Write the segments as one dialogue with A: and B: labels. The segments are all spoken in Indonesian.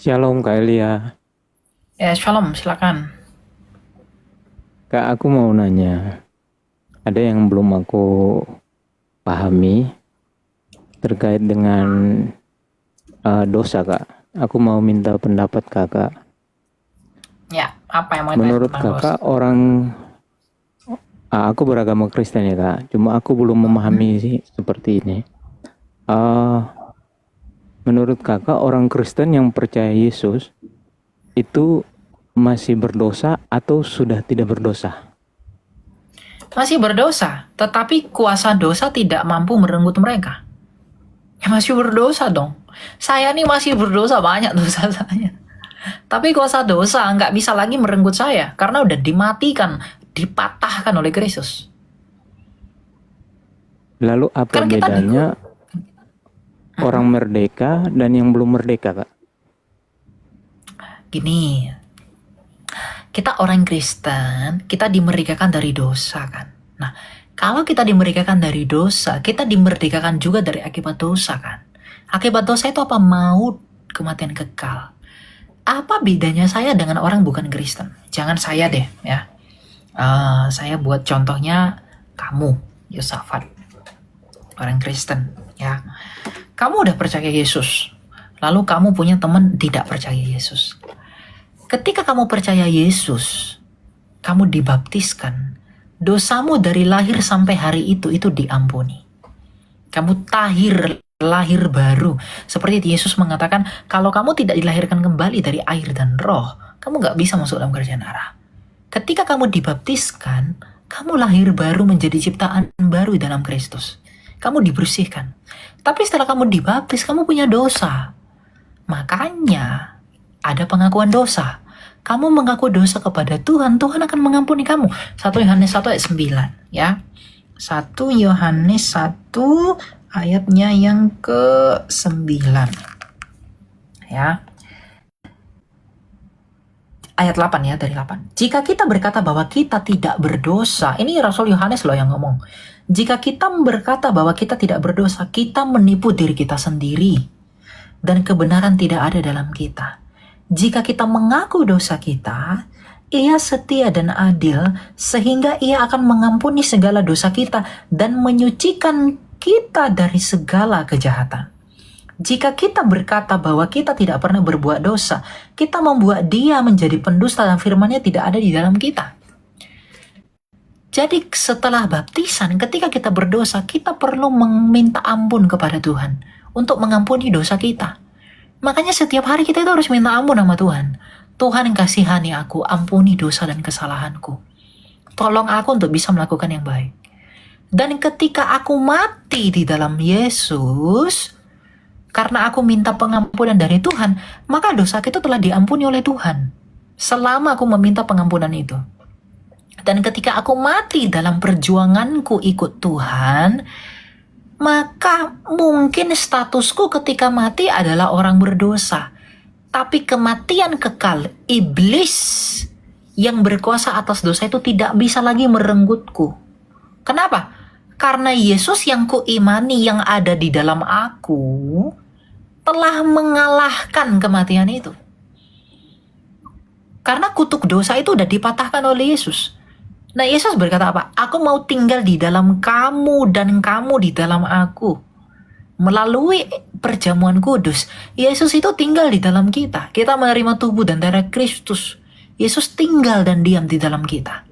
A: Shalom Kak Elia.
B: Ya, Shalom, silakan.
A: Kak, aku mau nanya. Ada yang belum aku pahami terkait dengan dosa, Kak. Aku mau minta pendapat Kakak.
B: Ya, apa yang mau ditanya
A: Menurut
B: tentang dosa?
A: Kakak, aku beragama Kristen ya, Kak. Cuma aku belum memahami sih seperti ini. Uh, Menurut Kakak, orang Kristen yang percaya Yesus itu masih berdosa atau sudah tidak berdosa?
B: Masih berdosa, tetapi kuasa dosa tidak mampu merenggut mereka. Ya masih berdosa dong. Saya nih masih berdosa, banyak dosa saya. Tapi kuasa dosa nggak bisa lagi merenggut saya, karena udah dimatikan, dipatahkan oleh Kristus.
A: Lalu apa
B: Kan kita
A: bedanya orang merdeka dan yang belum merdeka, Kak?
B: gini, kita orang Kristen, kita dimerdekakan dari dosa kan. Nah, kalau kita dimerdekakan dari dosa, kita dimerdekakan juga dari akibat dosa kan. Akibat dosa itu apa? Maut, kematian kekal. Apa bedanya saya dengan orang bukan Kristen? Jangan saya deh ya. Saya buat contohnya kamu, Yosafat, orang Kristen ya. Kamu udah percaya Yesus, lalu kamu punya teman tidak percaya Yesus. Ketika kamu percaya Yesus, kamu dibaptiskan, dosamu dari lahir sampai hari itu diampuni. Kamu lahir baru. Seperti Yesus mengatakan, kalau kamu tidak dilahirkan kembali dari air dan roh, kamu gak bisa masuk dalam kerajaan Allah. Ketika kamu dibaptiskan, kamu lahir baru menjadi ciptaan baru dalam Kristus. Kamu dibersihkan. Tapi setelah kamu dibaptis, kamu punya dosa. Makanya ada pengakuan dosa. Kamu mengaku dosa kepada Tuhan, Tuhan akan mengampuni kamu. 1 Yohanes 1 ayat 9 ya. 1 Yohanes 1 ayatnya yang ke-9 ya. Ayat 8 ya, dari 8. Jika kita berkata bahwa kita tidak berdosa, ini Rasul Yohanes loh yang ngomong. Jika kita berkata bahwa kita tidak berdosa, kita menipu diri kita sendiri. Dan kebenaran tidak ada dalam kita. Jika kita mengaku dosa kita, Ia setia dan adil sehingga Ia akan mengampuni segala dosa kita dan menyucikan kita dari segala kejahatan. Jika kita berkata bahwa kita tidak pernah berbuat dosa, kita membuat Dia menjadi pendusta dan firman-Nya tidak ada di dalam kita. Jadi setelah baptisan, ketika kita berdosa, kita perlu meminta ampun kepada Tuhan untuk mengampuni dosa kita. Makanya setiap hari kita itu harus minta ampun sama Tuhan. Tuhan kasihani aku, ampuni dosa dan kesalahanku. Tolong aku untuk bisa melakukan yang baik. Dan ketika aku mati di dalam Yesus, karena aku minta pengampunan dari Tuhan, maka dosaku itu telah diampuni oleh Tuhan. Selama aku meminta pengampunan itu. Dan ketika aku mati dalam perjuanganku ikut Tuhan, maka mungkin statusku ketika mati adalah orang berdosa. Tapi kematian kekal, iblis yang berkuasa atas dosa itu tidak bisa lagi merenggutku. Kenapa? Karena Yesus yang kuimani yang ada di dalam aku telah mengalahkan kematian itu. Karena kutuk dosa itu udah dipatahkan oleh Yesus. Nah, Yesus berkata apa? Aku mau tinggal di dalam kamu dan kamu di dalam aku. Melalui perjamuan kudus, Yesus itu tinggal di dalam kita. Kita menerima tubuh dan darah Kristus. Yesus tinggal dan diam di dalam kita.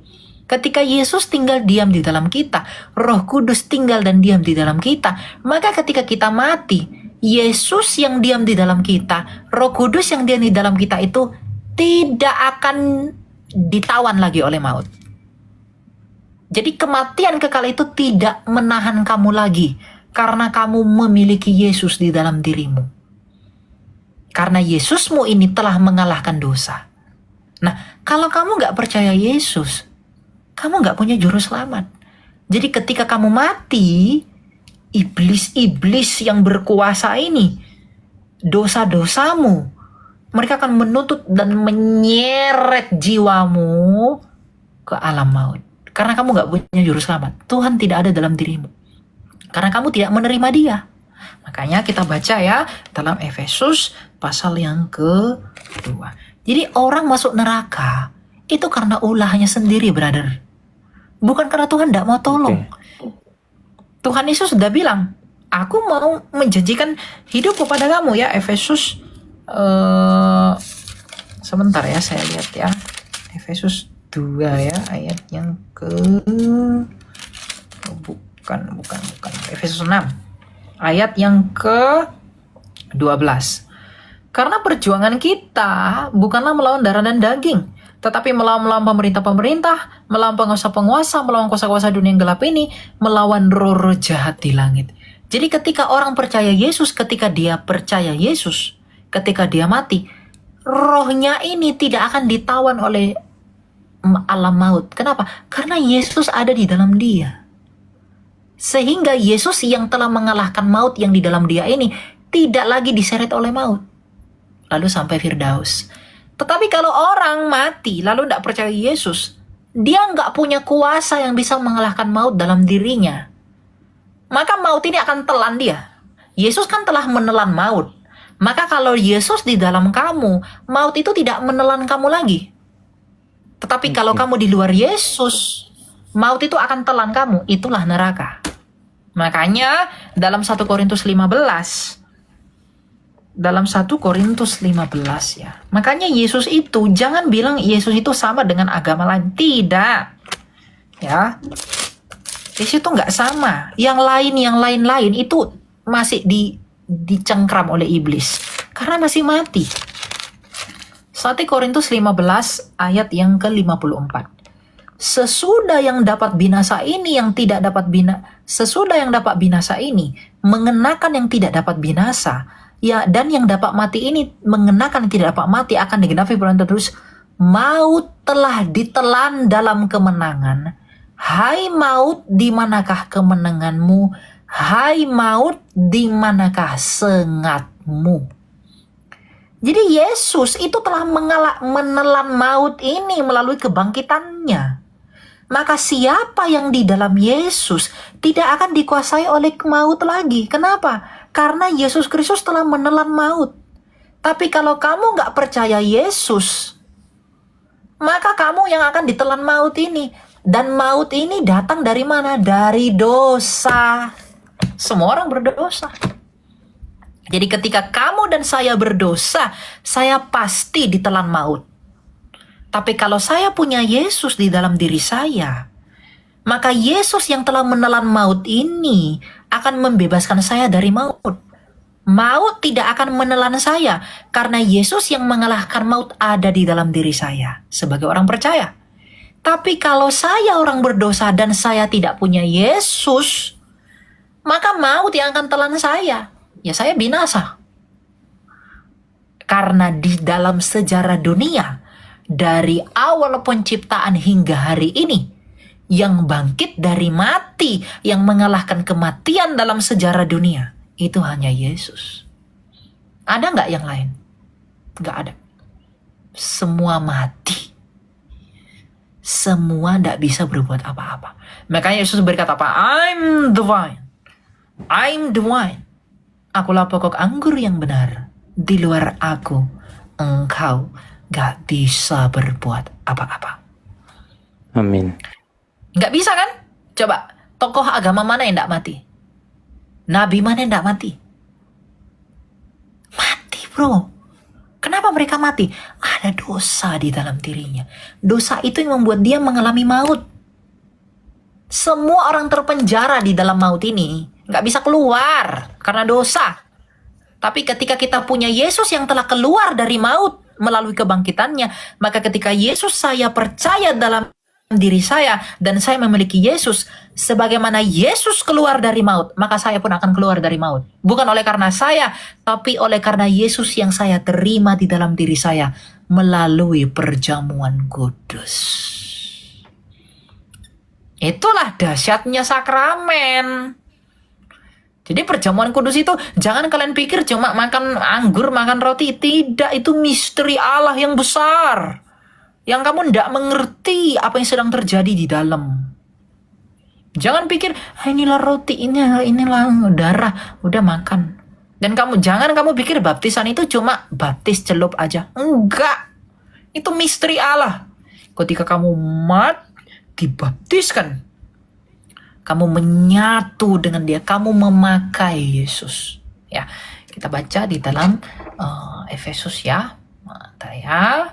B: Ketika Yesus tinggal diam di dalam kita, Roh Kudus tinggal dan diam di dalam kita, maka ketika kita mati, Yesus yang diam di dalam kita, Roh Kudus yang diam di dalam kita itu tidak akan ditawan lagi oleh maut. Jadi kematian kekal itu tidak menahan kamu lagi, karena kamu memiliki Yesus di dalam dirimu. Karena Yesusmu ini telah mengalahkan dosa. Nah, kalau kamu gak percaya Yesus, kamu gak punya juru selamat. Jadi ketika kamu mati, iblis-iblis yang berkuasa ini, dosa-dosamu, mereka akan menuntut dan menyeret jiwamu ke alam maut. Karena kamu gak punya juru selamat. Tuhan tidak ada dalam dirimu. Karena kamu tidak menerima Dia. Makanya kita baca ya dalam Efesus pasal yang kedua. Jadi orang masuk neraka itu karena ulahnya sendiri, brother. Bukan karena Tuhan tidak mau tolong. Tuhan Yesus sudah bilang, aku mau menjanjikan hidup kepada kamu ya. Efesus sebentar ya, saya lihat ya. Efesus 2 ya, ayat yang ke bukan. Efesus 6. Ayat yang ke 12. Karena perjuangan kita bukanlah melawan darah dan daging, tetapi melawan pemerintah-pemerintah, melawan penguasa-penguasa, melawan kuasa-kuasa dunia yang gelap ini, melawan roh-roh jahat di langit. Jadi ketika orang percaya Yesus, ketika dia percaya Yesus, ketika dia mati, rohnya ini tidak akan ditawan oleh alam maut. Kenapa? Karena Yesus ada di dalam dia. Sehingga Yesus yang telah mengalahkan maut yang di dalam dia ini tidak lagi diseret oleh maut. Lalu sampai Firdaus. Tetapi kalau orang mati lalu tidak percaya Yesus, dia nggak punya kuasa yang bisa mengalahkan maut dalam dirinya. Maka maut ini akan telan dia. Yesus kan telah menelan maut. Maka kalau Yesus di dalam kamu, maut itu tidak menelan kamu lagi. Tetapi kalau kamu di luar Yesus, maut itu akan telan kamu. Itulah neraka. Makanya dalam 1 Korintus 15, ya. Makanya Yesus itu jangan bilang Yesus itu sama dengan agama lain. Tidak. Ya. Yesus itu nggak sama. Yang lain itu masih dicengkram oleh iblis. Karena masih mati. 1 Korintus 15 ayat yang ke-54. Sesudah yang dapat binasa ini mengenakan yang tidak dapat binasa, ya, dan yang dapat mati ini mengenakan yang tidak dapat mati, akan digenapi firman terus, maut telah ditelan dalam kemenangan. Hai maut, di manakah kemenanganmu? Hai maut, di manakah sengatmu? Jadi Yesus itu telah menelan maut ini melalui kebangkitannya. Maka siapa yang di dalam Yesus tidak akan dikuasai oleh maut lagi. Kenapa? Karena Yesus Kristus telah menelan maut. Tapi kalau kamu nggak percaya Yesus, maka kamu yang akan ditelan maut ini. Dan maut ini datang dari mana? Dari dosa. Semua orang berdosa. Jadi ketika kamu dan saya berdosa, saya pasti ditelan maut. Tapi kalau saya punya Yesus di dalam diri saya, maka Yesus yang telah menelan maut ini akan membebaskan saya dari maut. Maut tidak akan menelan saya, karena Yesus yang mengalahkan maut ada di dalam diri saya sebagai orang percaya. Tapi kalau saya orang berdosa dan saya tidak punya Yesus, maka maut yang akan telan saya. Ya, saya binasa. Karena di dalam sejarah dunia, dari awal penciptaan hingga hari ini, yang bangkit dari mati, yang mengalahkan kematian dalam sejarah dunia, itu hanya Yesus. Ada nggak yang lain? Nggak ada. Semua mati. Semua tidak bisa berbuat apa-apa. Makanya Yesus berkata apa? I'm the vine. I'm the wine. Akulah pokok anggur yang benar. Di luar aku, engkau gak bisa berbuat apa-apa.
A: Amin.
B: Gak bisa kan? Coba, tokoh agama mana yang gak mati? Nabi mana yang gak mati? Mati, bro. Kenapa mereka mati? Ada dosa di dalam dirinya. Dosa itu yang membuat dia mengalami maut. Semua orang terpenjara di dalam maut ini gak bisa keluar karena dosa. Tapi ketika kita punya Yesus yang telah keluar dari maut melalui kebangkitannya, maka ketika Yesus saya percaya dalam diri saya dan saya memiliki Yesus, sebagaimana Yesus keluar dari maut, maka saya pun akan keluar dari maut. Bukan oleh karena saya, tapi oleh karena Yesus yang saya terima di dalam diri saya melalui perjamuan kudus. Itulah dahsyatnya sakramen. Jadi perjamuan kudus itu jangan kalian pikir cuma makan anggur, makan roti. Tidak, itu misteri Allah yang besar. Yang kamu tidak mengerti apa yang sedang terjadi di dalam. Jangan pikir, inilah roti, inilah darah, udah makan. Dan jangan kamu pikir baptisan itu cuma baptis celup aja. Enggak. Itu misteri Allah. Ketika kamu dibaptiskan, kamu menyatu dengan dia, kamu memakai Yesus. Ya, kita baca di dalam Efesus ya. Mata ya.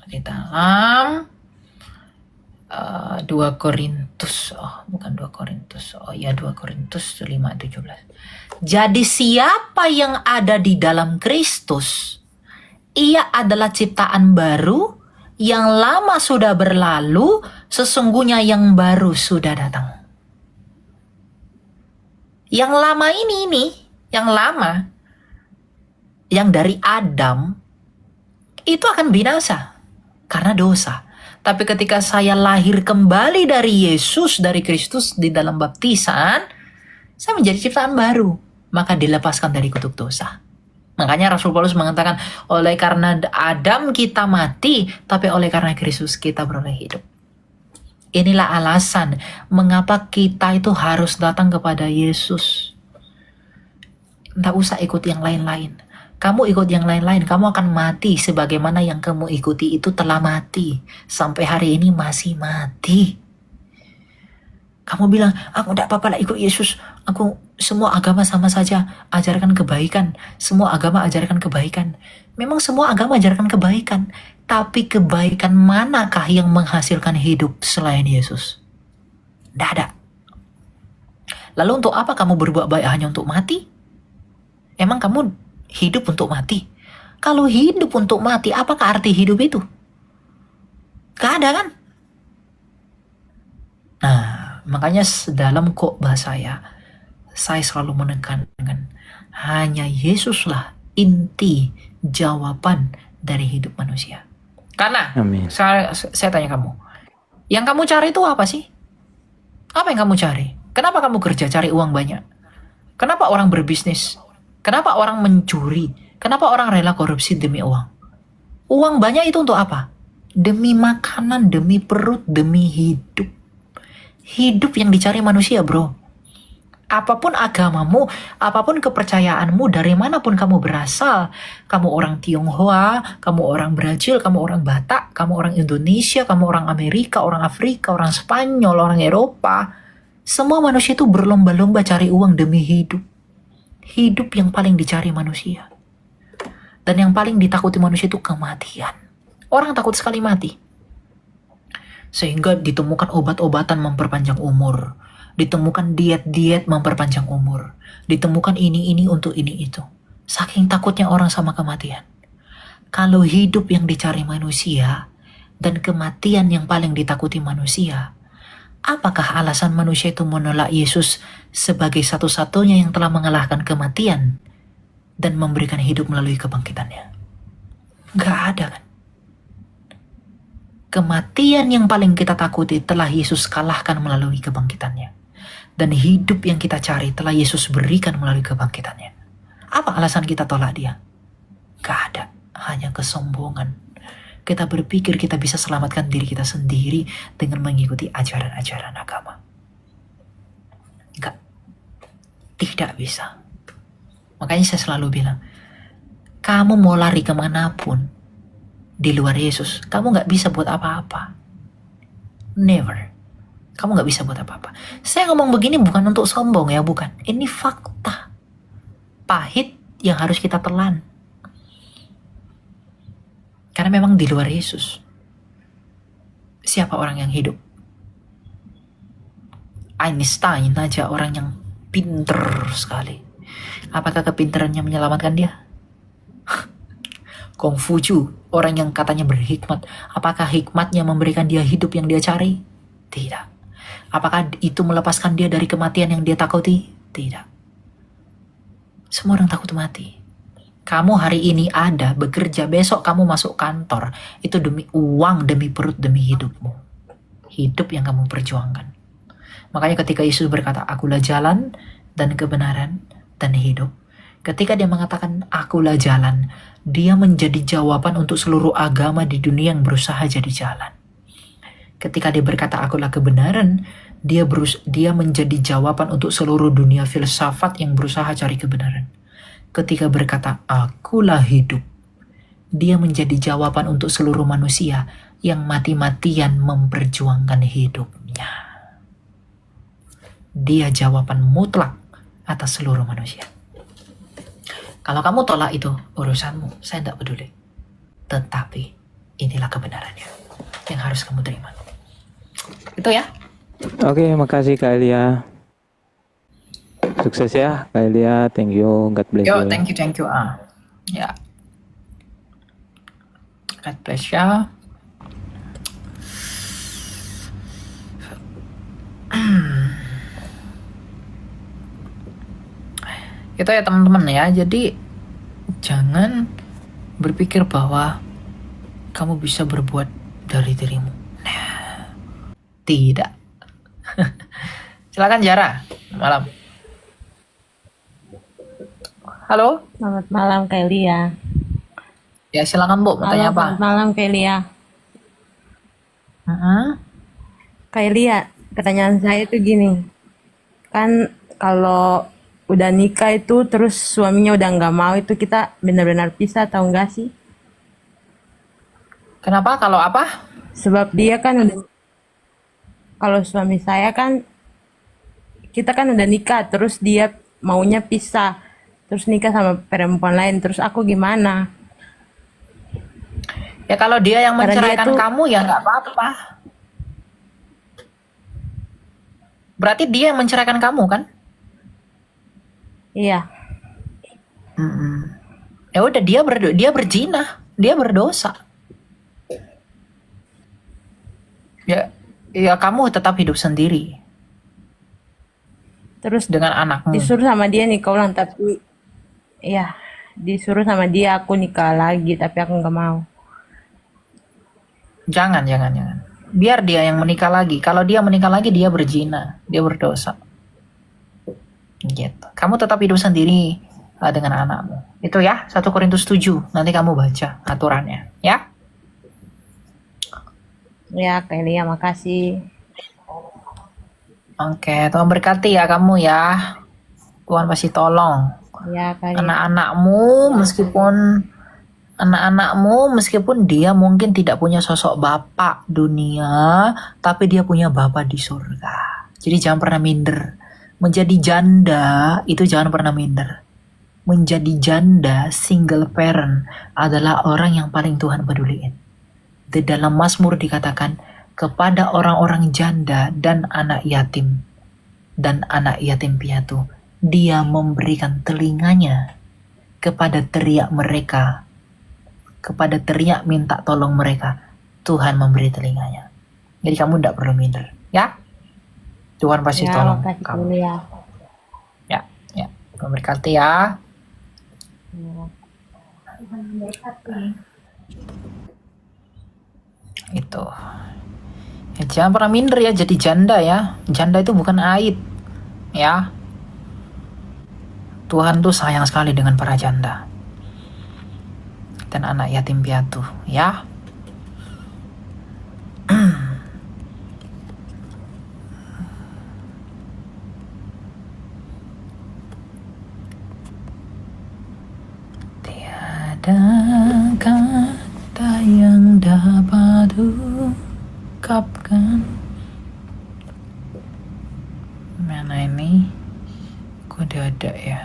B: Di dalam 2 Korintus, bukan 2 Korintus, 2 Korintus 5:17. Jadi siapa yang ada di dalam Kristus, ia adalah ciptaan baru, yang lama sudah berlalu, sesungguhnya yang baru sudah datang. Yang lama ini, yang dari Adam, itu akan binasa karena dosa. Tapi ketika saya lahir kembali dari Yesus, dari Kristus di dalam baptisan, saya menjadi ciptaan baru. Maka dilepaskan dari kutuk dosa. Makanya Rasul Paulus mengatakan, oleh karena Adam kita mati, tapi oleh karena Kristus kita beroleh hidup. Inilah alasan mengapa kita itu harus datang kepada Yesus. Tidak usah ikut yang lain-lain. Kamu ikut yang lain-lain, kamu akan mati sebagaimana yang kamu ikuti itu telah mati. Sampai hari ini masih mati. Kamu bilang, aku tidak apa-apa lah ikut Yesus. Aku semua agama sama saja, ajarkan kebaikan. Semua agama ajarkan kebaikan. Memang semua agama ajarkan kebaikan. Tapi kebaikan manakah yang menghasilkan hidup selain Yesus? Tidak ada. Lalu untuk apa kamu berbuat baik hanya untuk mati? Emang kamu hidup untuk mati? Kalau hidup untuk mati, apakah arti hidup itu? Gak ada kan? Nah, makanya dalam khotbah saya selalu menekankan, hanya Yesuslah inti jawaban dari hidup manusia. Karena,
A: Amin.
B: saya tanya kamu, yang kamu cari itu apa sih? Apa yang kamu cari? Kenapa kamu kerja cari uang banyak? Kenapa orang berbisnis? Kenapa orang mencuri? Kenapa orang rela korupsi demi uang? Uang banyak itu untuk apa? Demi makanan, demi perut, demi hidup. Hidup yang dicari manusia, bro. Apapun agamamu, apapun kepercayaanmu, dari manapun kamu berasal, kamu orang Tionghoa, kamu orang Brazil, kamu orang Batak, kamu orang Indonesia, kamu orang Amerika, orang Afrika, orang Spanyol, orang Eropa, semua manusia itu berlomba-lomba cari uang demi hidup. Hidup yang paling dicari manusia. Dan yang paling ditakuti manusia itu kematian. Orang takut sekali mati. Sehingga ditemukan obat-obatan memperpanjang umur. Ditemukan diet-diet memperpanjang umur. Ditemukan ini untuk ini itu. Saking takutnya orang sama kematian. Kalau hidup yang dicari manusia dan kematian yang paling ditakuti manusia, apakah alasan manusia itu menolak Yesus sebagai satu-satunya yang telah mengalahkan kematian dan memberikan hidup melalui kebangkitannya? Gak ada kan? Kematian yang paling kita takuti telah Yesus kalahkan melalui kebangkitannya. Dan hidup yang kita cari telah Yesus berikan melalui kebangkitannya. Apa alasan kita tolak dia? Gak ada, hanya kesombongan. Kita berpikir kita bisa selamatkan diri kita sendiri dengan mengikuti ajaran-ajaran agama. Enggak. Tidak bisa. Makanya saya selalu bilang, kamu mau lari kemanapun di luar Yesus, kamu gak bisa buat apa-apa. Never. Kamu gak bisa buat apa-apa. Saya ngomong begini bukan untuk sombong ya, bukan. Ini fakta. Pahit yang harus kita telan. Karena memang di luar Yesus, siapa orang yang hidup? Einstein aja orang yang pinter sekali. Apakah kepintarannya menyelamatkan dia? Kongfucu, orang yang katanya berhikmat. Apakah hikmatnya memberikan dia hidup yang dia cari? Tidak. Apakah itu melepaskan dia dari kematian yang dia takuti? Tidak. Semua orang takut mati. Kamu hari ini ada, bekerja, besok kamu masuk kantor. Itu demi uang, demi perut, demi hidupmu. Hidup yang kamu perjuangkan. Makanya ketika Yesus berkata, akulah jalan dan kebenaran dan hidup. Ketika dia mengatakan akulah jalan, dia menjadi jawaban untuk seluruh agama di dunia yang berusaha jadi jalan. Ketika dia berkata akulah kebenaran, dia menjadi jawaban untuk seluruh dunia filsafat yang berusaha cari kebenaran. Ketika berkata akulah hidup, dia menjadi jawaban untuk seluruh manusia yang mati-matian memperjuangkan hidupnya. Dia jawaban mutlak atas seluruh manusia. Kalau kamu tolak itu, urusanmu, saya tidak peduli. Tetapi inilah kebenarannya yang harus kamu terima. Itu ya.
A: Oke, makasih Kak Elia. Sukses ya Kak Elia. Thank you. God bless
B: Yo,
A: you.
B: thank you. Ya. God bless ya. Itu ya teman-teman ya. Jadi jangan berpikir bahwa kamu bisa berbuat dari dirimu. Tidak. Silakan Jara. Malam. Halo.
C: Selamat malam Kak Elia.
B: Ya silakan Bu. Mau tanya apa?
C: Selamat malam Kak Elia. Kak Elia, pertanyaan saya itu gini. Kan kalau udah nikah itu terus suaminya udah nggak mau, itu kita benar-benar pisah atau enggak sih?
B: Kenapa? Kalau apa?
C: Sebab dia kan udah, kalau suami saya kan, kita kan udah nikah terus dia maunya pisah, terus nikah sama perempuan lain, terus aku gimana?
B: Ya kalau dia yang
C: Karena dia
B: menceraikan
C: tuh,
B: kamu ya nggak apa-apa. Berarti dia yang menceraikan kamu kan?
C: iya,
B: Ya udah dia berzina, dia berdosa. Ya kamu tetap hidup sendiri
C: terus
B: dengan anakmu.
C: disuruh sama dia nikah ulang, tapi ya disuruh sama dia aku nikah lagi, tapi aku nggak mau.
B: Jangan. Biar dia yang menikah lagi. Kalau dia menikah lagi dia berzina, dia berdosa. Gitu. Kamu tetap hidup sendiri dengan anakmu. Itu ya, 1 Korintus 7. Nanti kamu baca aturannya, ya.
C: Ya Kak Elia, makasih.
B: Oke, Tuhan berkati ya kamu ya. Tuhan pasti tolong.
C: Ya Kak Elia.
B: Anak-anakmu meskipun dia mungkin tidak punya sosok bapak dunia, tapi dia punya bapak di surga. Jadi jangan pernah minder. Menjadi janda itu jangan pernah minder. Menjadi janda, single parent adalah orang yang paling Tuhan peduliin. Di dalam Mazmur dikatakan kepada orang-orang janda dan anak yatim piatu, dia memberikan telinganya kepada teriak mereka, kepada teriak minta tolong mereka. Tuhan memberi telinganya. Jadi kamu tidak perlu minder, ya. Tuhan pasti
C: Ya,
B: tolong
C: makasih Kak
B: kamu.
C: Elia.
B: Ya. Tuhan berkati ya.
C: Ya.
B: Itu. Ya, jangan pernah minder ya jadi janda ya. Janda itu bukan aib, ya. Tuhan tuh sayang sekali dengan para janda dan anak yatim piatu, ya. Tiada kata yang dapat ungkapkan. Mana ini? Kok udah ada ya?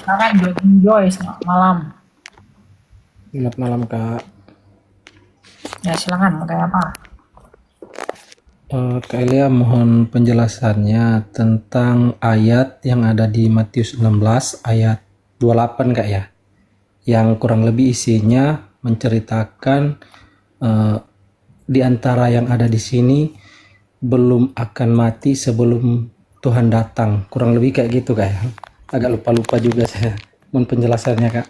B: Silakan Joyce, malam.
D: Selamat malam Kak.
B: Ya silakan, mau tanya apa?
D: Kak Elia, mohon penjelasannya tentang ayat yang ada di Matius 16 ayat 28 Kak ya, yang kurang lebih isinya menceritakan di antara yang ada di sini belum akan mati sebelum Tuhan datang. Kurang lebih kayak gitu kayak. Agak lupa-lupa juga saya. Mohon penjelasannya Kak.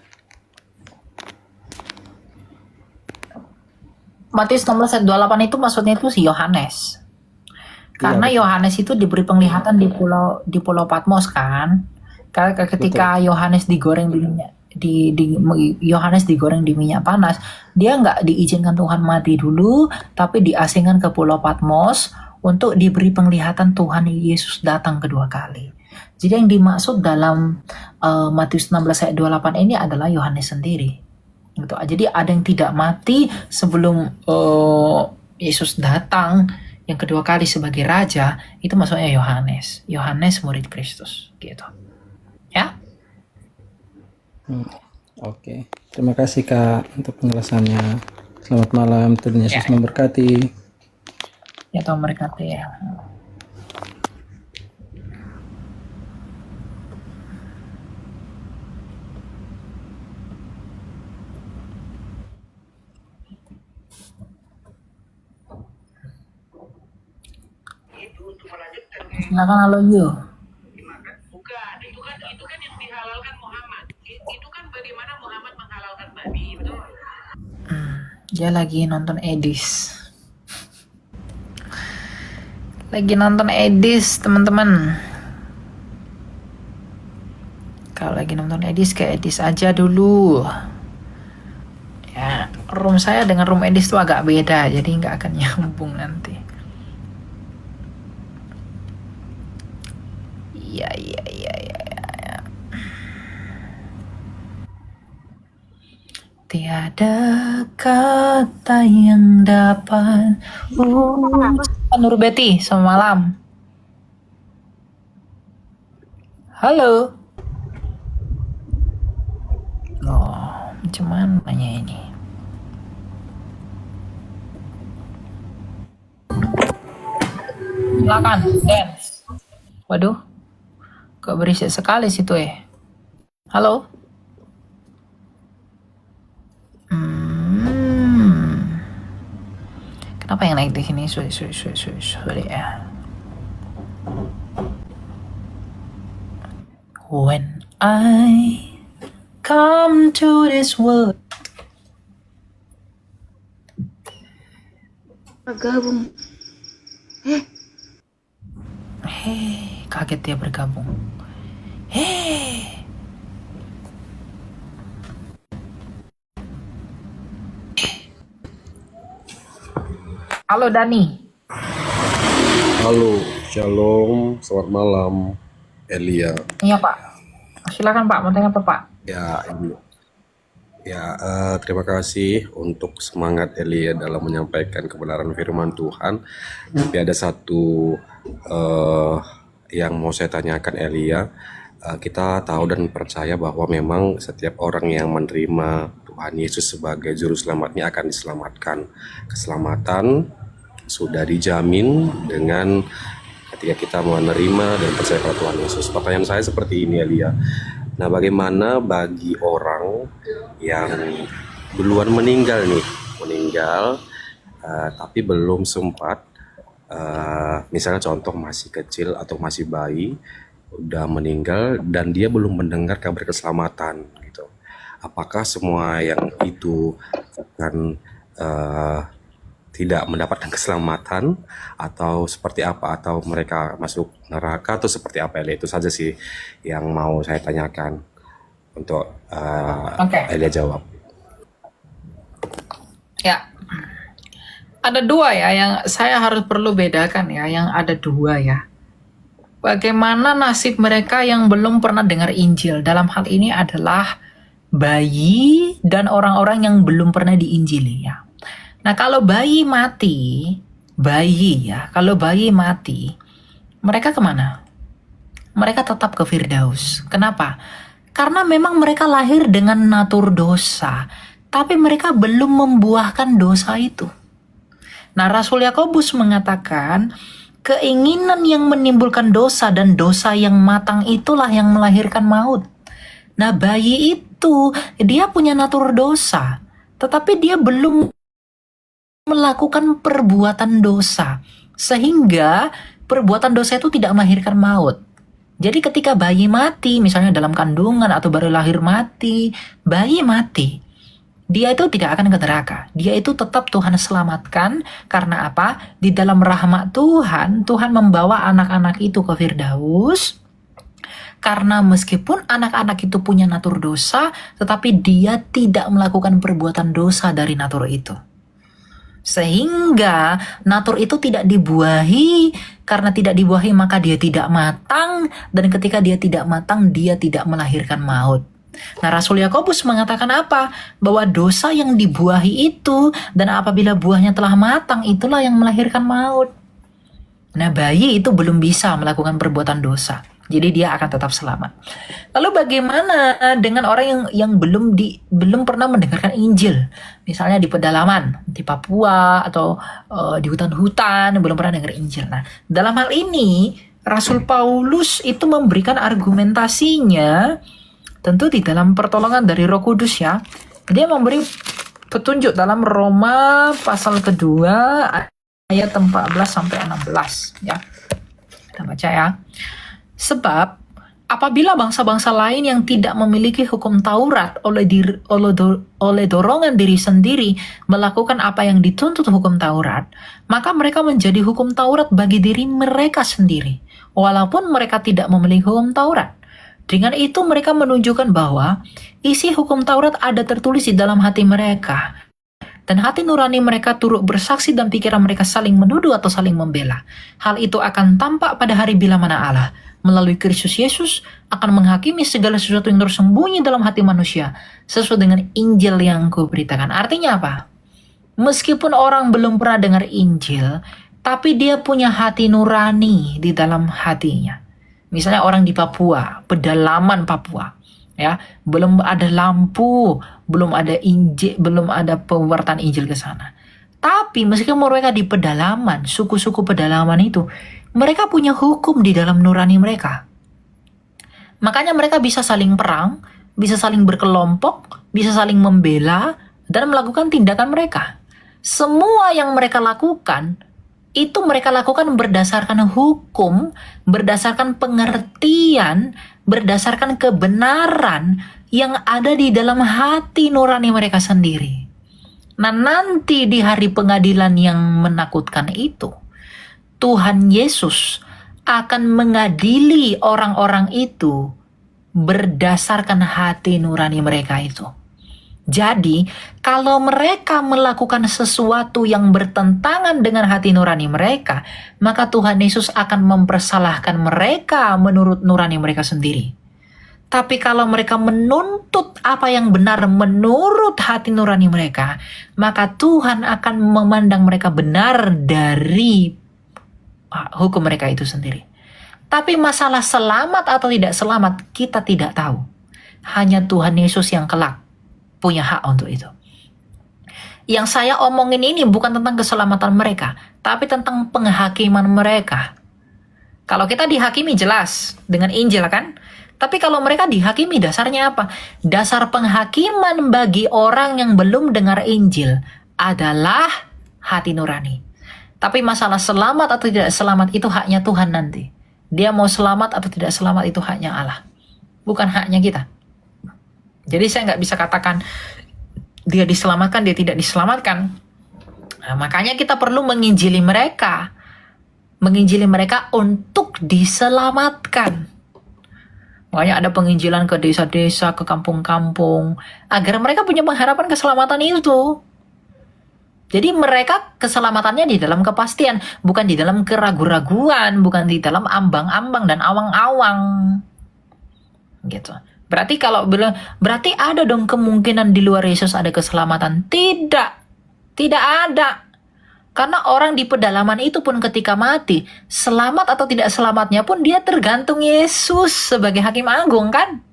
B: Matius 16 ayat 28 itu maksudnya itu si Yohanes. Karena
D: Iya, betul.
B: Yohanes itu diberi penglihatan di pulau Patmos kan. Ketika Yohanes digoreng di minyak Yohanes digoreng di minyak panas, dia nggak diizinkan Tuhan mati dulu, tapi diasingkan ke pulau Patmos untuk diberi penglihatan Tuhan Yesus datang kedua kali. Jadi yang dimaksud dalam Matius 16 ayat 28 ini adalah Yohanes sendiri. Gitu. Jadi ada yang tidak mati sebelum Yesus datang yang kedua kali sebagai raja, itu maksudnya Yohanes. Yohanes murid Kristus gitu. Ya?
D: Oke. Terima kasih Kak untuk penjelasannya. Selamat malam. Tuhan Yesus
B: Ya.
D: memberkati.
B: Ya Tuhan berkati ya. Silakan halo Yu.
E: Bukan, itu kan yang dihalalkan Muhammad. Itu kan bagaimana Muhammad menghalalkan babi, betul?
B: Dia lagi nonton Edis. Lagi nonton Edis, teman-teman. Kalau lagi nonton Edis, ke Edis aja dulu. Ya, room saya dengan room Edis tuh agak beda, jadi nggak akan nyambung nanti. Iya. Tiada kata yang dapat Nur Betty, selamat malam. Halo. Loh, macam mananya ini? Silakan, dance. Waduh, kok berisik sekali situ Halo. Kenapa yang naik di sini? Sorry ya. When I come to this world.
F: Bergabung.
B: Hei, kaget dia bergabung. Hei. Halo Dani.
G: Halo, shalom, selamat malam, Elia.
B: Iya Pak. Silakan Pak, mau tanya apa Pak?
G: Terima kasih untuk semangat Elia dalam menyampaikan kebenaran firman Tuhan. Tapi ada satu yang mau saya tanyakan Elia. Kita tahu dan percaya bahwa memang setiap orang yang menerima Tuhan Yesus sebagai juru selamatnya akan diselamatkan. Keselamatan sudah dijamin dengan ketika kita menerima dan percaya pada Tuhan Yesus. Pertanyaan saya seperti ini Elia. Nah, bagaimana bagi orang yang duluan meninggal tapi belum sempat, misalnya contoh masih kecil atau masih bayi, udah meninggal dan dia belum mendengar kabar keselamatan gitu. Apakah semua yang itu akan tidak mendapatkan keselamatan atau seperti apa, atau mereka masuk neraka atau seperti apa? Itu saja sih yang mau saya tanyakan untuk Elia jawab.
B: Ya, ada dua ya yang saya harus perlu bedakan ya, yang ada dua ya. Bagaimana nasib mereka yang belum pernah dengar Injil? Dalam hal ini adalah bayi dan orang-orang yang belum pernah diinjili ya. Nah, kalau bayi mati, mereka kemana? Mereka tetap ke Firdaus. Kenapa? Karena memang mereka lahir dengan natur dosa, tapi mereka belum membuahkan dosa itu. Nah, Rasul Yakobus mengatakan, keinginan yang menimbulkan dosa dan dosa yang matang itulah yang melahirkan maut. Nah, bayi itu, dia punya natur dosa, tetapi dia belum melakukan perbuatan dosa. Sehingga perbuatan dosa itu tidak melahirkan maut. Jadi ketika bayi mati, misalnya dalam kandungan atau baru lahir mati, bayi mati, dia itu tidak akan ke neraka. Dia itu tetap Tuhan selamatkan. Karena apa? Di dalam rahmat Tuhan, Tuhan membawa anak-anak itu ke Firdaus. Karena meskipun anak-anak itu punya natur dosa, tetapi dia tidak melakukan perbuatan dosa dari natur itu. Sehingga natur itu tidak dibuahi. Karena tidak dibuahi maka dia tidak matang. Dan ketika dia tidak matang, dia tidak melahirkan maut. Nah, Rasul Yakobus mengatakan apa? Bahwa dosa yang dibuahi itu, dan apabila buahnya telah matang, itulah yang melahirkan maut. Nah, bayi itu belum bisa melakukan perbuatan dosa. Jadi dia akan tetap selamat. Lalu bagaimana dengan orang yang belum pernah mendengarkan Injil? Misalnya di pedalaman, di Papua atau di hutan-hutan, belum pernah dengar Injil. Nah, dalam hal ini Rasul Paulus itu memberikan argumentasinya tentu di dalam pertolongan dari Roh Kudus ya. Dia memberi petunjuk dalam Roma pasal kedua ayat 14 sampai 16 ya. Kita baca ya. Sebab apabila bangsa-bangsa lain yang tidak memiliki hukum Taurat oleh dorongan diri sendiri melakukan apa yang dituntut hukum Taurat, maka mereka menjadi hukum Taurat bagi diri mereka sendiri, walaupun mereka tidak memiliki hukum Taurat. Dengan itu mereka menunjukkan bahwa isi hukum Taurat ada tertulis di dalam hati mereka. Dan hati nurani mereka turut bersaksi dan pikiran mereka saling menuduh atau saling membela. Hal itu akan tampak pada hari bila mana Allah melalui Kristus Yesus akan menghakimi segala sesuatu yang tersembunyi dalam hati manusia sesuai dengan Injil yang kuberitakan. Artinya apa? Meskipun orang belum pernah dengar Injil, tapi dia punya hati nurani di dalam hatinya. Misalnya orang di Papua, pedalaman Papua, ya, belum ada lampu, belum ada Injil, belum ada pewartaan Injil ke sana. Tapi meskipun mereka di pedalaman, suku-suku pedalaman itu, mereka punya hukum di dalam nurani mereka. Makanya mereka bisa saling perang, bisa saling berkelompok, bisa saling membela, dan melakukan tindakan mereka. Semua yang mereka lakukan, itu mereka lakukan berdasarkan hukum, berdasarkan pengertian, berdasarkan kebenaran yang ada di dalam hati nurani mereka sendiri. Nah, nanti di hari pengadilan yang menakutkan itu, Tuhan Yesus akan mengadili orang-orang itu berdasarkan hati nurani mereka itu. Jadi, kalau mereka melakukan sesuatu yang bertentangan dengan hati nurani mereka, maka Tuhan Yesus akan mempersalahkan mereka menurut nurani mereka sendiri. Tapi kalau mereka menuntut apa yang benar menurut hati nurani mereka, maka Tuhan akan memandang mereka benar dari hukum mereka itu sendiri. Tapi masalah selamat atau tidak selamat, kita tidak tahu. Hanya Tuhan Yesus yang kelak punya hak untuk itu. Yang saya omongin ini bukan tentang keselamatan mereka, tapi tentang penghakiman mereka. Kalau kita dihakimi jelas dengan Injil kan? Tapi kalau mereka dihakimi dasarnya apa? Dasar penghakiman bagi orang yang belum dengar Injil adalah hati nurani. Tapi masalah selamat atau tidak selamat itu haknya Tuhan nanti. Dia mau selamat atau tidak selamat itu haknya Allah. Bukan haknya kita. Jadi saya nggak bisa katakan dia diselamatkan, dia tidak diselamatkan. Nah, makanya kita perlu menginjili mereka. Menginjili mereka untuk diselamatkan. Makanya ada penginjilan ke desa-desa, ke kampung-kampung, agar mereka punya pengharapan keselamatan itu. Jadi mereka keselamatannya di dalam kepastian, bukan di dalam keraguan-raguan, bukan di dalam ambang-ambang dan awang-awang. Gitu. Berarti kalau bilang, berarti ada dong kemungkinan di luar Yesus ada keselamatan. Tidak. Tidak ada. Karena orang di pedalaman itu pun ketika mati, selamat atau tidak selamatnya pun dia tergantung Yesus sebagai hakim agung kan.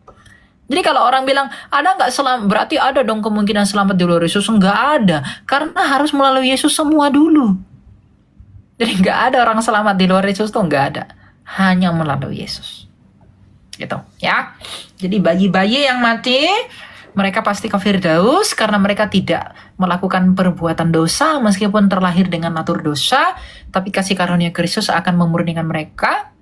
B: Jadi kalau orang bilang, ada nggak selamat? Berarti ada dong kemungkinan selamat di luar Yesus. Nggak ada. Karena harus melalui Yesus semua dulu. Jadi nggak ada orang selamat di luar Yesus tuh nggak ada. Hanya melalui Yesus. Gitu ya. Jadi bayi-bayi yang mati, Mereka pasti ke Firdaus karena mereka tidak melakukan perbuatan dosa meskipun terlahir dengan natur dosa, tapi kasih karunia Kristus akan memurnikan mereka.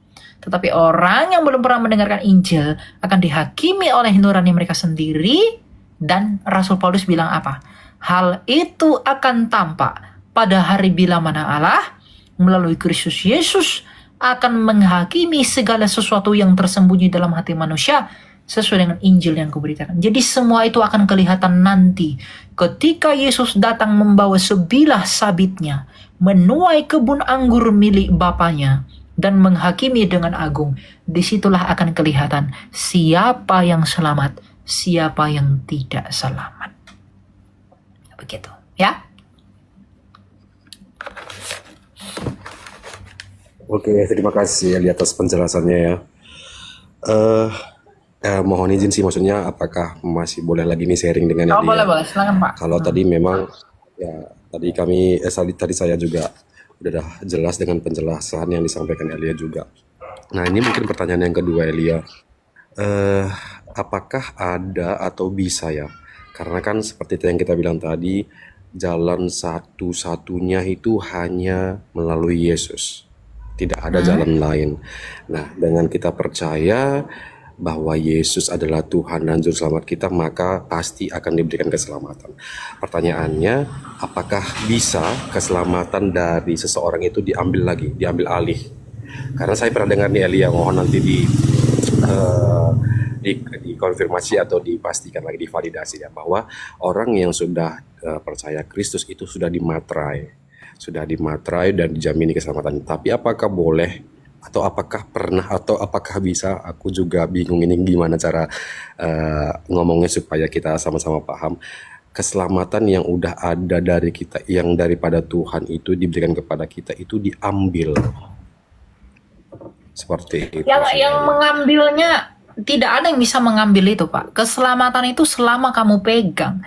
B: Tetapi orang yang belum pernah mendengarkan Injil akan dihakimi oleh nurani mereka sendiri, dan Rasul Paulus bilang apa? Hal itu akan tampak pada hari bila mana Allah melalui Kristus Yesus akan menghakimi segala sesuatu yang tersembunyi dalam hati manusia sesuai dengan Injil yang kuberitakan. Jadi semua itu akan kelihatan nanti ketika Yesus datang membawa sebilah sabitnya, menuai kebun anggur milik Bapaknya, dan menghakimi dengan agung. Disitulah akan kelihatan siapa yang selamat, siapa yang tidak selamat. Begitu, ya.
G: Oke, terima kasih Eli atas penjelasannya ya. Mohon izin sih, maksudnya apakah masih boleh lagi nih sharing dengan
B: Oh,
G: Eli ya?
B: boleh, silakan Pak.
G: Kalau tadi memang ya tadi saya juga udah jelas dengan penjelasan yang disampaikan Elia juga. Nah, ini mungkin pertanyaan yang kedua Elia. Apakah ada atau bisa ya? Karena kan seperti yang kita bilang tadi, jalan satu-satunya itu hanya melalui Yesus. Tidak ada jalan lain. Nah, dengan kita percaya bahwa Yesus adalah Tuhan dan Juru Selamat kita, maka pasti akan diberikan keselamatan. Pertanyaannya, apakah bisa keselamatan dari seseorang itu diambil alih? Karena saya pernah dengar nih Elia, mohon nanti dikonfirmasi atau dipastikan lagi, divalidasi ya, bahwa orang yang sudah percaya Kristus itu sudah dimaterai dan dijamini keselamatan. Tapi apakah boleh atau apakah pernah atau apakah bisa, aku juga bingung ini gimana cara ngomongnya supaya kita sama-sama paham. Keselamatan yang udah ada dari kita, yang daripada Tuhan itu diberikan kepada kita, itu diambil seperti itu.
B: Yang mengambilnya, tidak ada yang bisa mengambil itu, Pak. Keselamatan itu selama kamu pegang.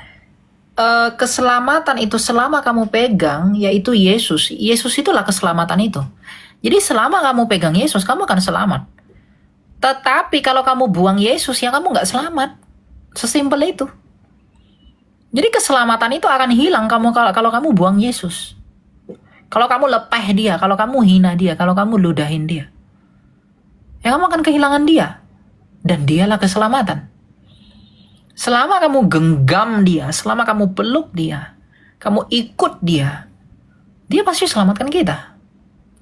B: Keselamatan itu selama kamu pegang, yaitu Yesus. Yesus itulah keselamatan itu. Jadi selama kamu pegang Yesus, kamu akan selamat. Tetapi kalau kamu buang Yesus, ya kamu nggak selamat. Sesimpel itu. Jadi keselamatan itu akan hilang kalau kamu buang Yesus. Kalau kamu lepeh dia, kalau kamu hina dia, kalau kamu ludahin dia, ya kamu akan kehilangan dia. Dan dialah keselamatan. Selama kamu genggam dia, selama kamu peluk dia, kamu ikut dia, dia pasti selamatkan kita.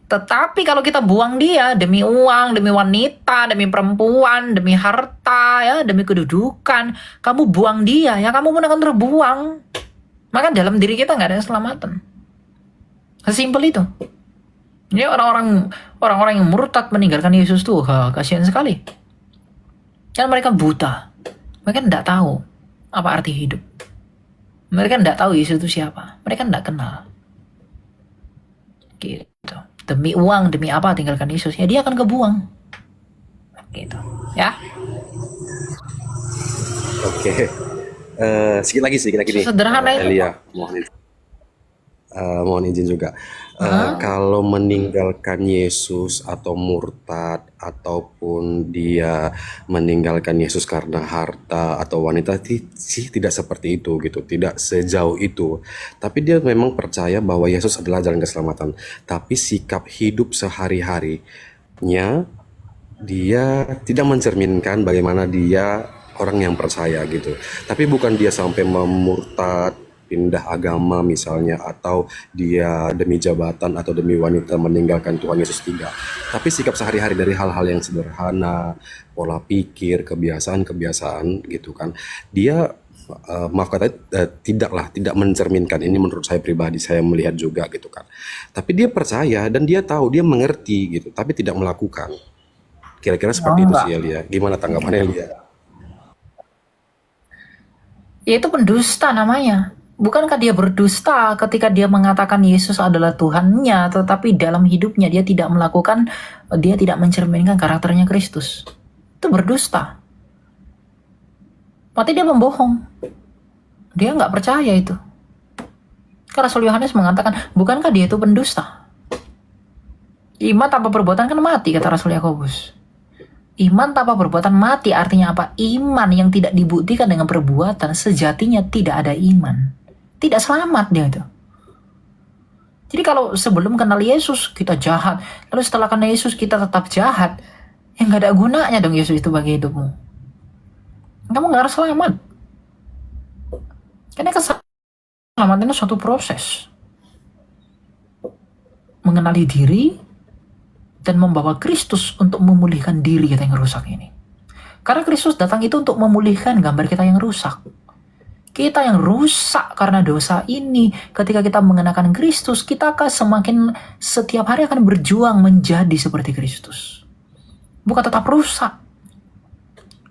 B: Tetapi kalau kita buang dia demi uang, demi wanita, demi perempuan, demi harta, ya, demi kedudukan, kamu buang dia, ya kamu pun akan terbuang. Maka dalam diri kita nggak ada keselamatan. Sesimpel itu. Jadi orang-orang yang murtad meninggalkan Yesus tuh, kasihan sekali. Karena mereka buta. Mereka tidak tahu apa arti hidup. Mereka tidak tahu Yesus itu siapa. Mereka tidak kenal. Gitu. Demi uang, demi apa tinggalkan Yesus, ya dia akan kebuang. Gitu. Ya.
G: Oke. Sedikit lagi nih.
B: Sederhana itu.
G: Elia, mohon izin juga. Kalau meninggalkan Yesus atau murtad ataupun dia meninggalkan Yesus karena harta atau wanita, sih tidak seperti itu gitu, tidak sejauh itu. Tapi dia memang percaya bahwa Yesus adalah jalan keselamatan. Tapi sikap hidup sehari-harinya dia tidak mencerminkan bagaimana dia orang yang percaya gitu. Tapi bukan dia sampai memurtad, pindah agama misalnya, atau dia demi jabatan atau demi wanita meninggalkan Tuhan Yesus, tidak. Tapi sikap sehari-hari dari hal-hal yang sederhana, pola pikir, kebiasaan gitu kan, dia maaf kata tidak mencerminkan. Ini menurut saya pribadi, saya melihat juga gitu kan. Tapi dia percaya dan dia tahu, dia mengerti gitu, tapi tidak melakukan. Kira-kira seperti itu sih Elia. Gimana tanggapannya Elia?
B: Ya itu pendusta namanya. Bukankah dia berdusta ketika dia mengatakan Yesus adalah Tuhannya, tetapi dalam hidupnya dia tidak mencerminkan karakternya Kristus. Itu berdusta. Berarti dia membohong. Dia nggak percaya itu. Karena Rasul Yohanes mengatakan, bukankah dia itu pendusta? Iman tanpa perbuatan kan mati, kata Rasul Yakobus. Iman tanpa perbuatan mati, artinya apa? Iman yang tidak dibuktikan dengan perbuatan sejatinya tidak ada iman. Tidak selamat dia itu. Jadi kalau sebelum kenal Yesus kita jahat, lalu setelah kenal Yesus kita tetap jahat, ya nggak ada gunanya dong Yesus itu bagi hidupmu. Kamu nggak harus selamat. Karena keselamatan itu suatu proses. Mengenali diri dan membawa Kristus untuk memulihkan diri kita yang rusak ini. Karena Kristus datang itu untuk memulihkan gambar kita yang rusak. Kita yang rusak karena dosa ini, ketika kita mengenakan Kristus, kita akan semakin setiap hari akan berjuang menjadi seperti Kristus. Bukan tetap rusak.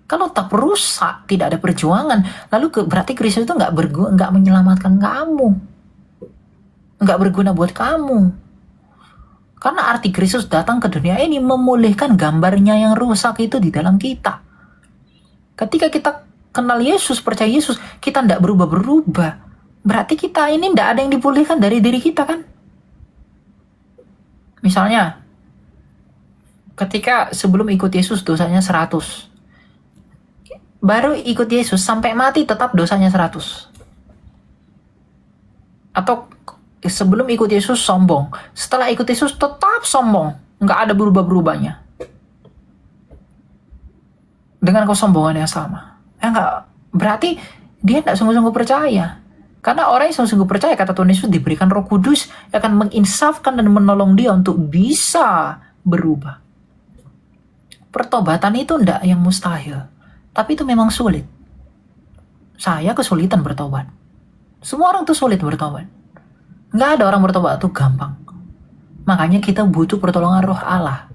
B: Kalau tetap rusak, tidak ada perjuangan, lalu berarti Kristus itu nggak menyelamatkan kamu, nggak berguna buat kamu. Karena arti Kristus datang ke dunia ini memulihkan gambarnya yang rusak itu di dalam kita. Ketika kita kenal Yesus, percaya Yesus, kita tidak berubah-berubah. Berarti kita ini tidak ada yang dipulihkan dari diri kita kan? Misalnya, ketika sebelum ikut Yesus dosanya 100. Baru ikut Yesus sampai mati tetap dosanya 100. Atau sebelum ikut Yesus sombong, setelah ikut Yesus tetap sombong, nggak ada berubah-berubahnya. Dengan kesombongan yang sama. Enggak, berarti dia tidak sungguh-sungguh percaya. Karena orang yang sungguh-sungguh percaya, kata Tuhan Yesus, diberikan Roh Kudus yang akan menginsafkan dan menolong dia untuk bisa berubah. Pertobatan itu tidak yang mustahil, tapi itu memang sulit. Saya kesulitan bertobat. Semua orang tuh sulit bertobat. Nggak ada orang bertobat itu gampang. Makanya kita butuh pertolongan Roh Allah.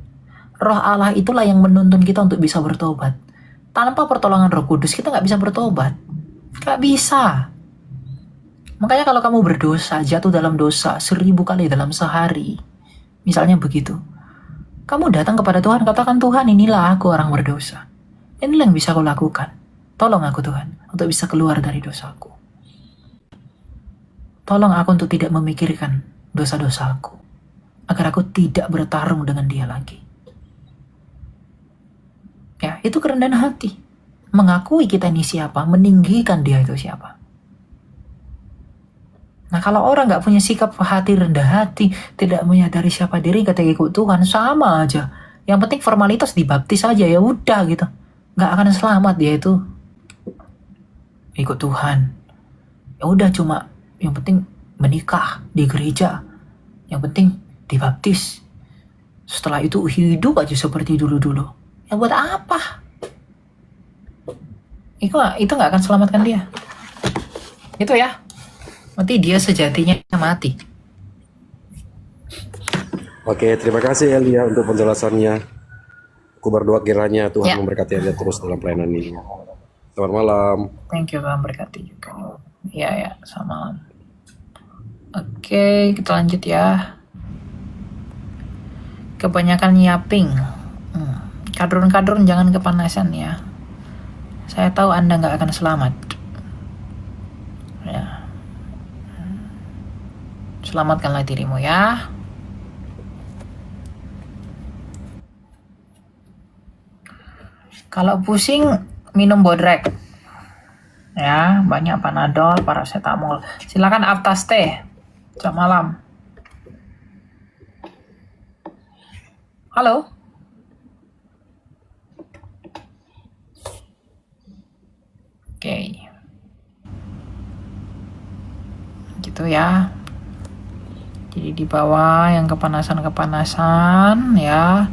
B: Roh Allah itulah yang menuntun kita untuk bisa bertobat. Tanpa pertolongan Roh Kudus kita nggak bisa bertobat. Nggak bisa. Makanya kalau kamu berdosa, jatuh dalam dosa 1000 kali dalam sehari, misalnya begitu, kamu datang kepada Tuhan, katakan, Tuhan, inilah aku orang berdosa. Inilah yang bisa aku lakukan. Tolong aku Tuhan, untuk bisa keluar dari dosaku. Tolong aku untuk tidak memikirkan dosa-dosaku, agar aku tidak bertarung dengan dia lagi. Ya, itu kerendahan hati. Mengakui kita ini siapa, meninggikan dia itu siapa. Nah, kalau orang nggak punya sikap hati rendah hati, tidak menyadari siapa diri ketika ikut Tuhan, sama aja. Yang penting formalitas dibaptis aja, ya udah gitu. Nggak akan selamat dia itu. Ikut Tuhan. Ya udah, cuma yang penting menikah di gereja. Yang penting dibaptis. Setelah itu hidup aja seperti dulu-dulu. Ya buat apa? Itu nggak akan selamatkan dia. Itu ya. Nanti dia sejatinya mati.
G: Oke, terima kasih Elia untuk penjelasannya. Aku berdoa kiranya Tuhan
B: Ya.
G: memberkati Elia terus dalam pelayanan ini. Selamat malam.
B: Thank you, Tuhan berkati juga. Ya, selamat malam. Oke, kita lanjut ya. Kebanyakan nyiaping. Kadrun-kadrun jangan kepanasan ya. Saya tahu Anda nggak akan selamat. Ya. Selamatkanlah dirimu ya. Kalau pusing, minum bodrek. Ya, banyak panadol, paracetamol. Silakan Aftaste. Selamat malam. Halo? Oke. Gitu ya. Jadi di bawah yang kepanasan-kepanasan ya.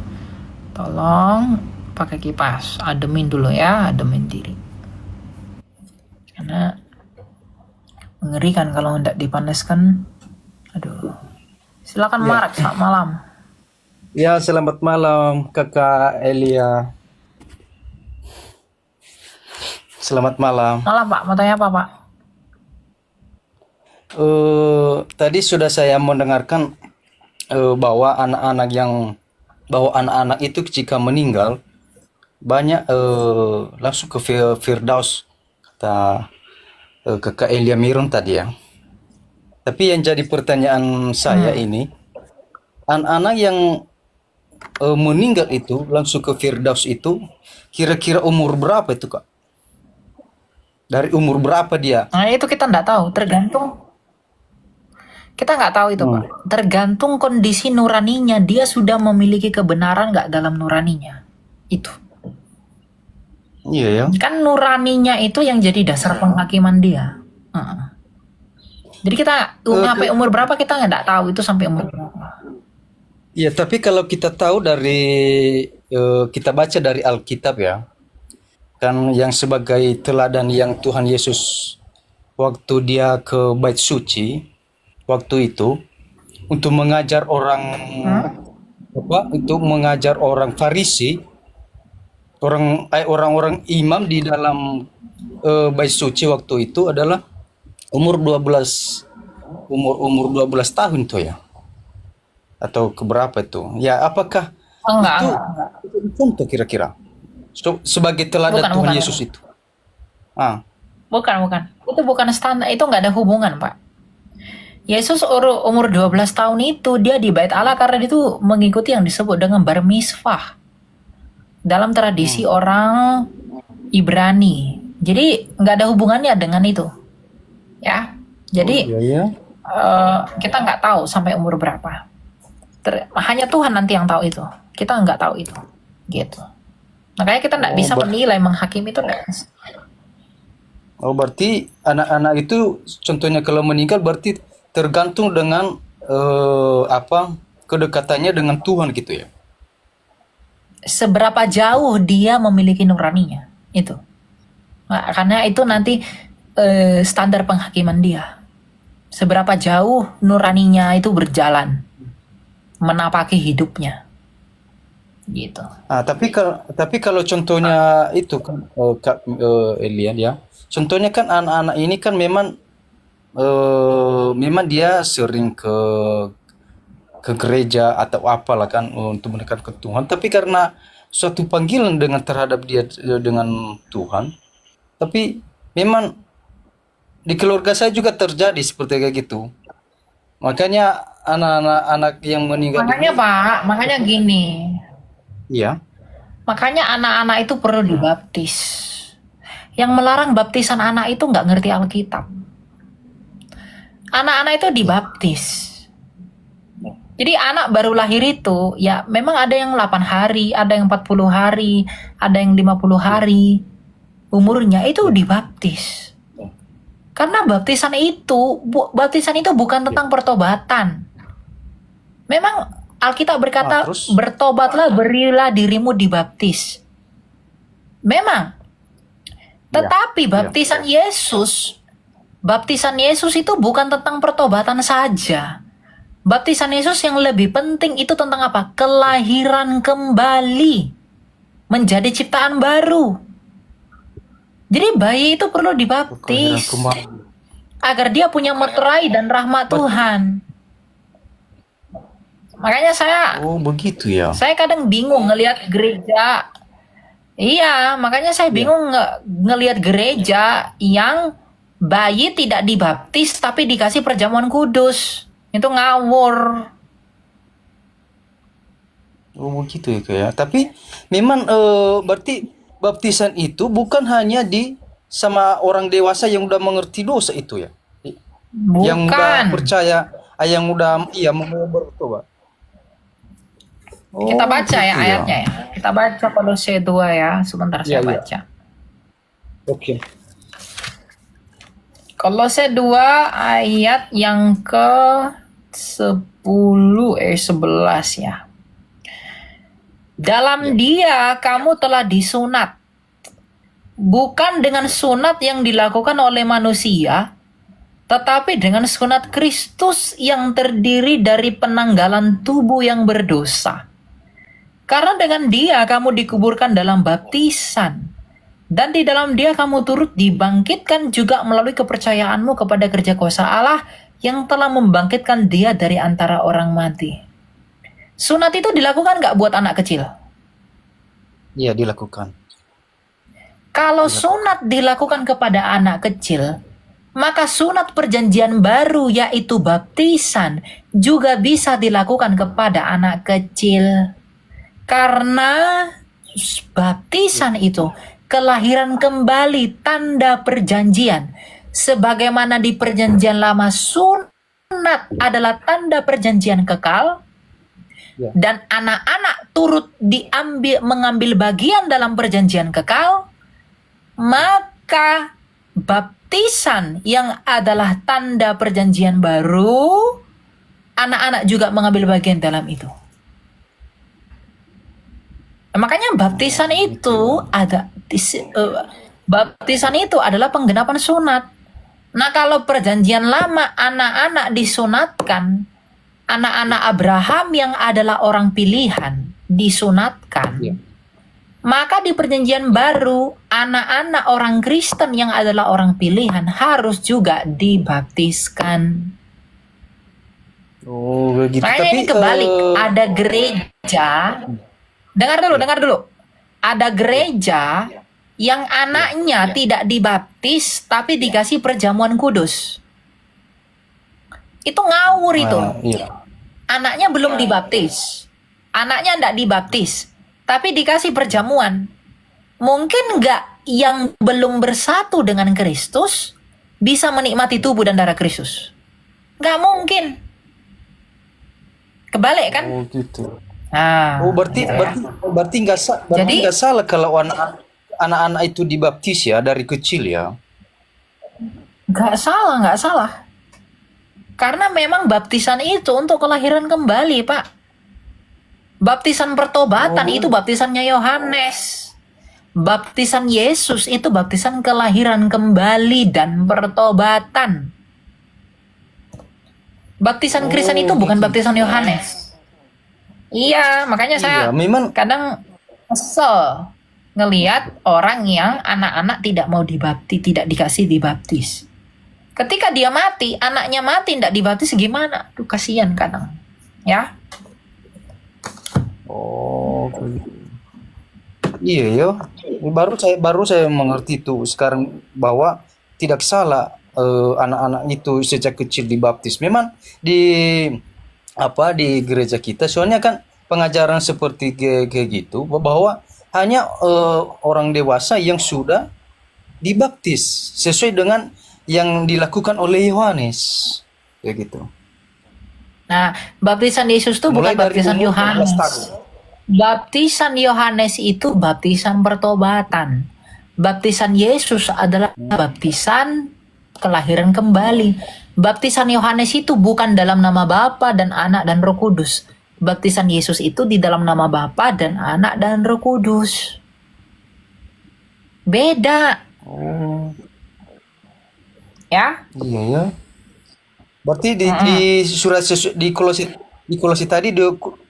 B: Tolong pakai kipas. Ademin dulu ya, ademin diri. Karena mengerikan kalau tidak dipanaskan. Aduh. Silakan Mark, selamat malam.
D: Ya, selamat malam Kakak Elia. Selamat malam.
B: Malam Pak, mau tanya apa Pak?
D: Tadi sudah saya mendengarkan bahwa anak-anak itu jika meninggal banyak langsung ke Firdaus, kata Kakak Elia Mirun tadi ya. Tapi yang jadi pertanyaan saya ini, anak-anak yang
F: meninggal itu langsung ke Firdaus itu kira-kira umur berapa itu Kak? Dari umur berapa dia?
B: Nah itu kita nggak tahu, tergantung. Kita nggak tahu itu Pak. Tergantung kondisi nuraninya. Dia sudah memiliki kebenaran nggak dalam nuraninya. Itu.
F: Iya ya.
B: Kan nuraninya itu yang jadi dasar penghakiman dia. Heeh. Jadi kita sampai umur berapa kita nggak tahu itu sampai umur berapa.
F: Iya, tapi kalau kita tahu dari kita baca dari Alkitab ya, kan yang sebagai teladan yang Tuhan Yesus waktu dia ke Bait Suci waktu itu untuk mengajar orang untuk mengajar orang Farisi, orang-orang imam di dalam Bait Suci waktu itu adalah umur 12 tahun tuh ya. Atau keberapa itu? Ya, apakah itu
B: Enggak.
F: contoh kira-kira sebagai teladan
B: Bukan,
F: Tuhan
B: bukan.
F: Yesus itu? Ah,
B: Bukan. Itu bukan standar, itu nggak ada hubungan, Pak. Yesus umur 12 tahun itu dia di Bait Allah karena dia itu mengikuti yang disebut dengan bar mitzvah. Dalam tradisi orang Ibrani. Jadi nggak ada hubungannya dengan itu. Ya. Jadi
F: iya.
B: kita nggak tahu sampai umur berapa. Hanya Tuhan nanti yang tahu itu. Kita nggak tahu itu. Gitu. Makanya kita nggak bisa menilai, menghakimi itu nggak.
F: Oh, berarti anak-anak itu contohnya kalau meninggal berarti tergantung dengan kedekatannya dengan Tuhan gitu ya.
B: Seberapa jauh dia memiliki nuraninya itu. Nah, karena itu nanti standar penghakiman dia. Seberapa jauh nuraninya itu berjalan menapaki hidupnya. Gitu.
F: Tapi kalau contohnya itu kan Kak Elian ya. Contohnya kan anak-anak ini kan memang dia sering ke gereja atau apalah kan untuk mendekat ke Tuhan, tapi karena suatu panggilan terhadap dia dengan Tuhan, tapi memang di keluarga saya juga terjadi seperti kayak gitu. Makanya anak-anak yang meninggal
B: Makanya
F: ini,
B: Pak, makanya gini.
F: iya.
B: Makanya anak-anak itu perlu dibaptis. Yang melarang baptisan anak itu nggak ngerti Alkitab. Anak-anak itu dibaptis. Jadi anak baru lahir itu, ya memang ada yang 8 hari, ada yang 40 hari, ada yang 50 hari. Umurnya itu dibaptis. Karena baptisan itu bukan tentang pertobatan. Memang Alkitab berkata,
F: Terus?
B: bertobatlah, berilah dirimu dibaptis. Memang. Tetapi baptisan Yesus itu bukan tentang pertobatan saja. Baptisan Yesus yang lebih penting itu tentang apa? Kelahiran kembali. Menjadi ciptaan baru. Jadi bayi itu perlu dibaptis. Agar dia punya meterai dan rahmat Tuhan. Makanya
F: Oh, begitu ya.
B: saya kadang bingung ngelihat gereja. Iya, makanya saya bingung ngelihat gereja yang bayi tidak dibaptis tapi dikasih perjamuan kudus. Itu ngawur.
F: Oh, begitu ya kayak. Tapi memang berarti baptisan itu bukan hanya sama orang dewasa yang udah mengerti dosa itu ya. Yang udah
B: Bukan.
F: percaya, yang udah mau bertobat.
B: Kita baca
F: gitu
B: ya ayatnya ya. Kita baca Kolose 2 ya. Sebentar saya
F: Iya.
B: baca.
F: Oke.
B: Kolose 2 ayat yang ke 11 ya. Dalam dia kamu telah disunat. Bukan dengan sunat yang dilakukan oleh manusia, tetapi dengan sunat Kristus yang terdiri dari penanggalan tubuh yang berdosa. Karena dengan dia kamu dikuburkan dalam baptisan. Dan di dalam dia kamu turut dibangkitkan juga melalui kepercayaanmu kepada kerja kuasa Allah yang telah membangkitkan dia dari antara orang mati. Sunat itu dilakukan nggak buat anak kecil?
F: Iya, dilakukan.
B: Kalau sunat dilakukan kepada anak kecil, maka sunat perjanjian baru yaitu baptisan juga bisa dilakukan kepada anak kecil. Karena baptisan itu kelahiran kembali, tanda perjanjian. Sebagaimana di perjanjian lama sunat adalah tanda perjanjian kekal,
F: Ya.
B: dan anak-anak turut mengambil bagian dalam perjanjian kekal, maka baptisan yang adalah tanda perjanjian baru, anak-anak juga mengambil bagian dalam itu. Makanya baptisan itu baptisan itu adalah penggenapan sunat. Nah, kalau perjanjian lama anak-anak disunatkan, anak-anak Abraham yang adalah orang pilihan disunatkan.
F: Ya.
B: Maka di perjanjian baru, anak-anak orang Kristen yang adalah orang pilihan harus juga dibaptiskan.
F: Oh, begitu.
B: Makanya
F: Tapi
B: ini kebalik. Ada gereja, dengar dulu. Ada gereja yang anaknya tidak dibaptis tapi dikasih perjamuan kudus. Itu ngawur itu.
F: iya.
B: Anaknya belum dibaptis. Anaknya tidak dibaptis, tapi dikasih perjamuan. Mungkin nggak yang belum bersatu dengan Kristus bisa menikmati tubuh dan darah Kristus? Nggak mungkin. Kebalik kan?
F: Oh, gitu.
B: Nah,
F: Oh, berarti nggak salah kalau anak-anak itu dibaptis ya dari kecil ya.
B: nggak salah. Karena memang baptisan itu untuk kelahiran kembali, Pak. Baptisan pertobatan itu baptisannya Yohanes. Baptisan Yesus itu baptisan kelahiran kembali dan pertobatan. Baptisan Kristen itu bukan baptisan Yohanes. Iya, makanya saya
F: Iya, memang
B: kadang kesel ngelihat orang yang anak-anak tidak mau dibaptis, tidak dikasih dibaptis. Ketika dia mati, anaknya mati tidak dibaptis gimana? Duh, kasihan kadang. Ya.
F: oh begitu. Iya ya. Baru saya mengerti itu sekarang bahwa tidak salah anak-anak itu sejak kecil dibaptis. Memang di gereja kita soalnya kan pengajaran seperti kayak gitu bahwa hanya orang dewasa yang sudah dibaptis sesuai dengan yang dilakukan oleh Yohanes kayak gitu.
B: Nah, baptisan Yesus itu
F: Mulai
B: bukan
F: dari
B: baptisan
F: umur 12
B: Yohanes.
F: tahun.
B: Baptisan Yohanes itu baptisan pertobatan. Baptisan Yesus adalah baptisan kelahiran kembali. Baptisan Yohanes itu bukan dalam nama Bapa dan Anak dan Roh Kudus. Baptisan Yesus itu di dalam nama Bapa dan Anak dan Roh Kudus. Beda.
F: Oh,
B: Ya.
F: iya ya. Berarti di surat di Kolose tadi di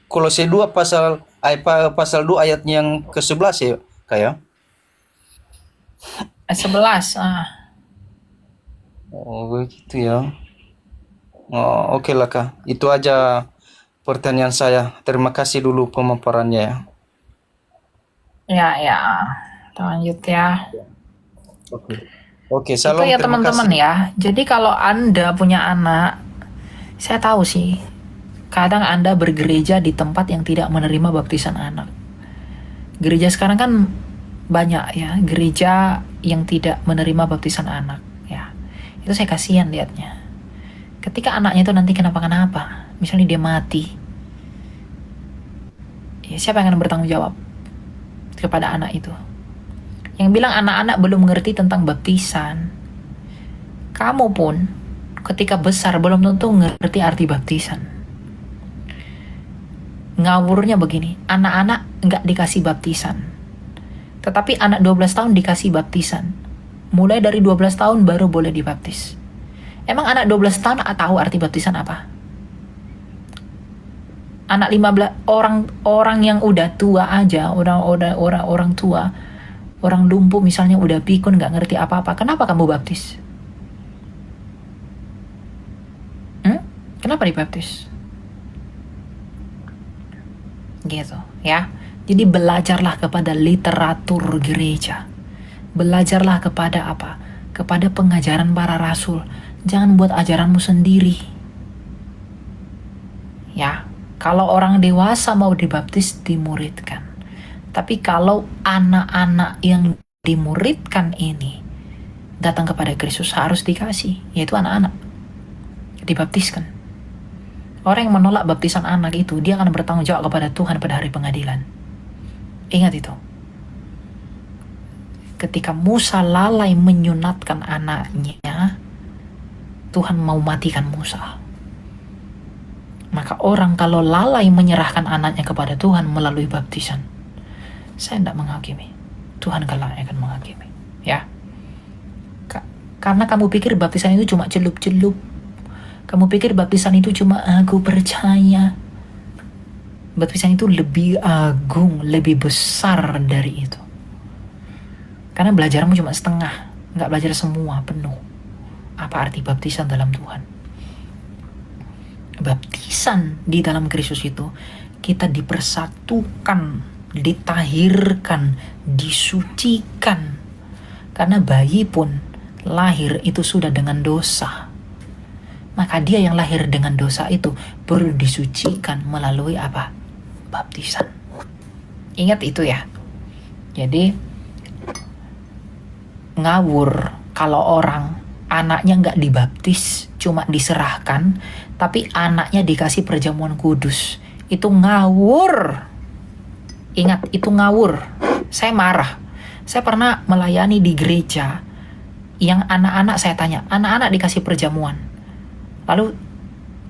F: Kolose 2 pasal 2 ayat yang ke-11 ya, kayak.
B: 11.
F: Oh, begitu ya. Oh, oke lah Kak. Itu aja pertanyaan saya. Terima kasih dulu pemaparannya ya.
B: Ya. Kita lanjut ya.
F: Oke,
B: Itu
F: salam
B: ya
F: terima
B: teman-teman
F: kasih.
B: ya. Jadi kalau Anda punya anak, saya tahu sih, kadang Anda bergereja di tempat yang tidak menerima baptisan anak. Gereja sekarang kan banyak ya, gereja yang tidak menerima baptisan anak ya. Itu saya kasihan lihatnya. Ketika anaknya itu nanti kenapa-kenapa, misalnya dia mati, ya siapa yang akan bertanggung jawab kepada anak itu? Yang bilang anak-anak belum mengerti tentang baptisan. Kamu pun ketika besar belum tentu ngerti arti baptisan. Ngawurnya begini, anak-anak nggak dikasih baptisan. Tetapi anak 12 tahun dikasih baptisan. Mulai dari 12 tahun baru boleh dibaptis. Emang anak 12 tahun tahu arti baptisan apa? Anak 15 orang yang udah tua aja, orang tua, orang lumpuh misalnya udah pikun nggak ngerti apa-apa, kenapa kamu baptis? Kenapa dibaptis? Gitu ya. Jadi belajarlah kepada literatur gereja. Belajarlah kepada apa? Kepada pengajaran para rasul. Jangan buat ajaranmu sendiri. Ya. Kalau orang dewasa mau dibaptis, dimuridkan. Tapi kalau anak-anak yang dimuridkan ini datang kepada Kristus, harus dikasih, yaitu anak-anak, dibaptiskan. Orang yang menolak baptisan anak itu, dia akan bertanggung jawab kepada Tuhan pada hari pengadilan. Ingat itu. Ketika Musa lalai menyunatkan anaknya, Tuhan mau matikan Musa. Maka orang kalau lalai menyerahkan anaknya kepada Tuhan melalui baptisan, saya tidak menghakimi. Tuhan kelak akan menghakimi. Ya. Karena kamu pikir baptisan itu cuma celup-celup. Kamu pikir baptisan itu cuma aku percaya. Baptisan itu lebih agung, lebih besar dari itu. Karena belajarmu cuma setengah, nggak belajar semua penuh. Apa arti baptisan dalam Tuhan? Baptisan di dalam Kristus itu kita dipersatukan, ditahirkan, disucikan. Karena bayi pun lahir itu sudah dengan dosa. Maka dia yang lahir dengan dosa itu perlu disucikan melalui apa? Baptisan. Ingat itu ya. Jadi ngawur kalau orang anaknya nggak dibaptis, cuma diserahkan, tapi anaknya dikasih perjamuan kudus. Itu ngawur. Ingat, itu ngawur. Saya marah. Saya pernah melayani di gereja yang anak-anak, saya tanya, anak-anak dikasih perjamuan. Lalu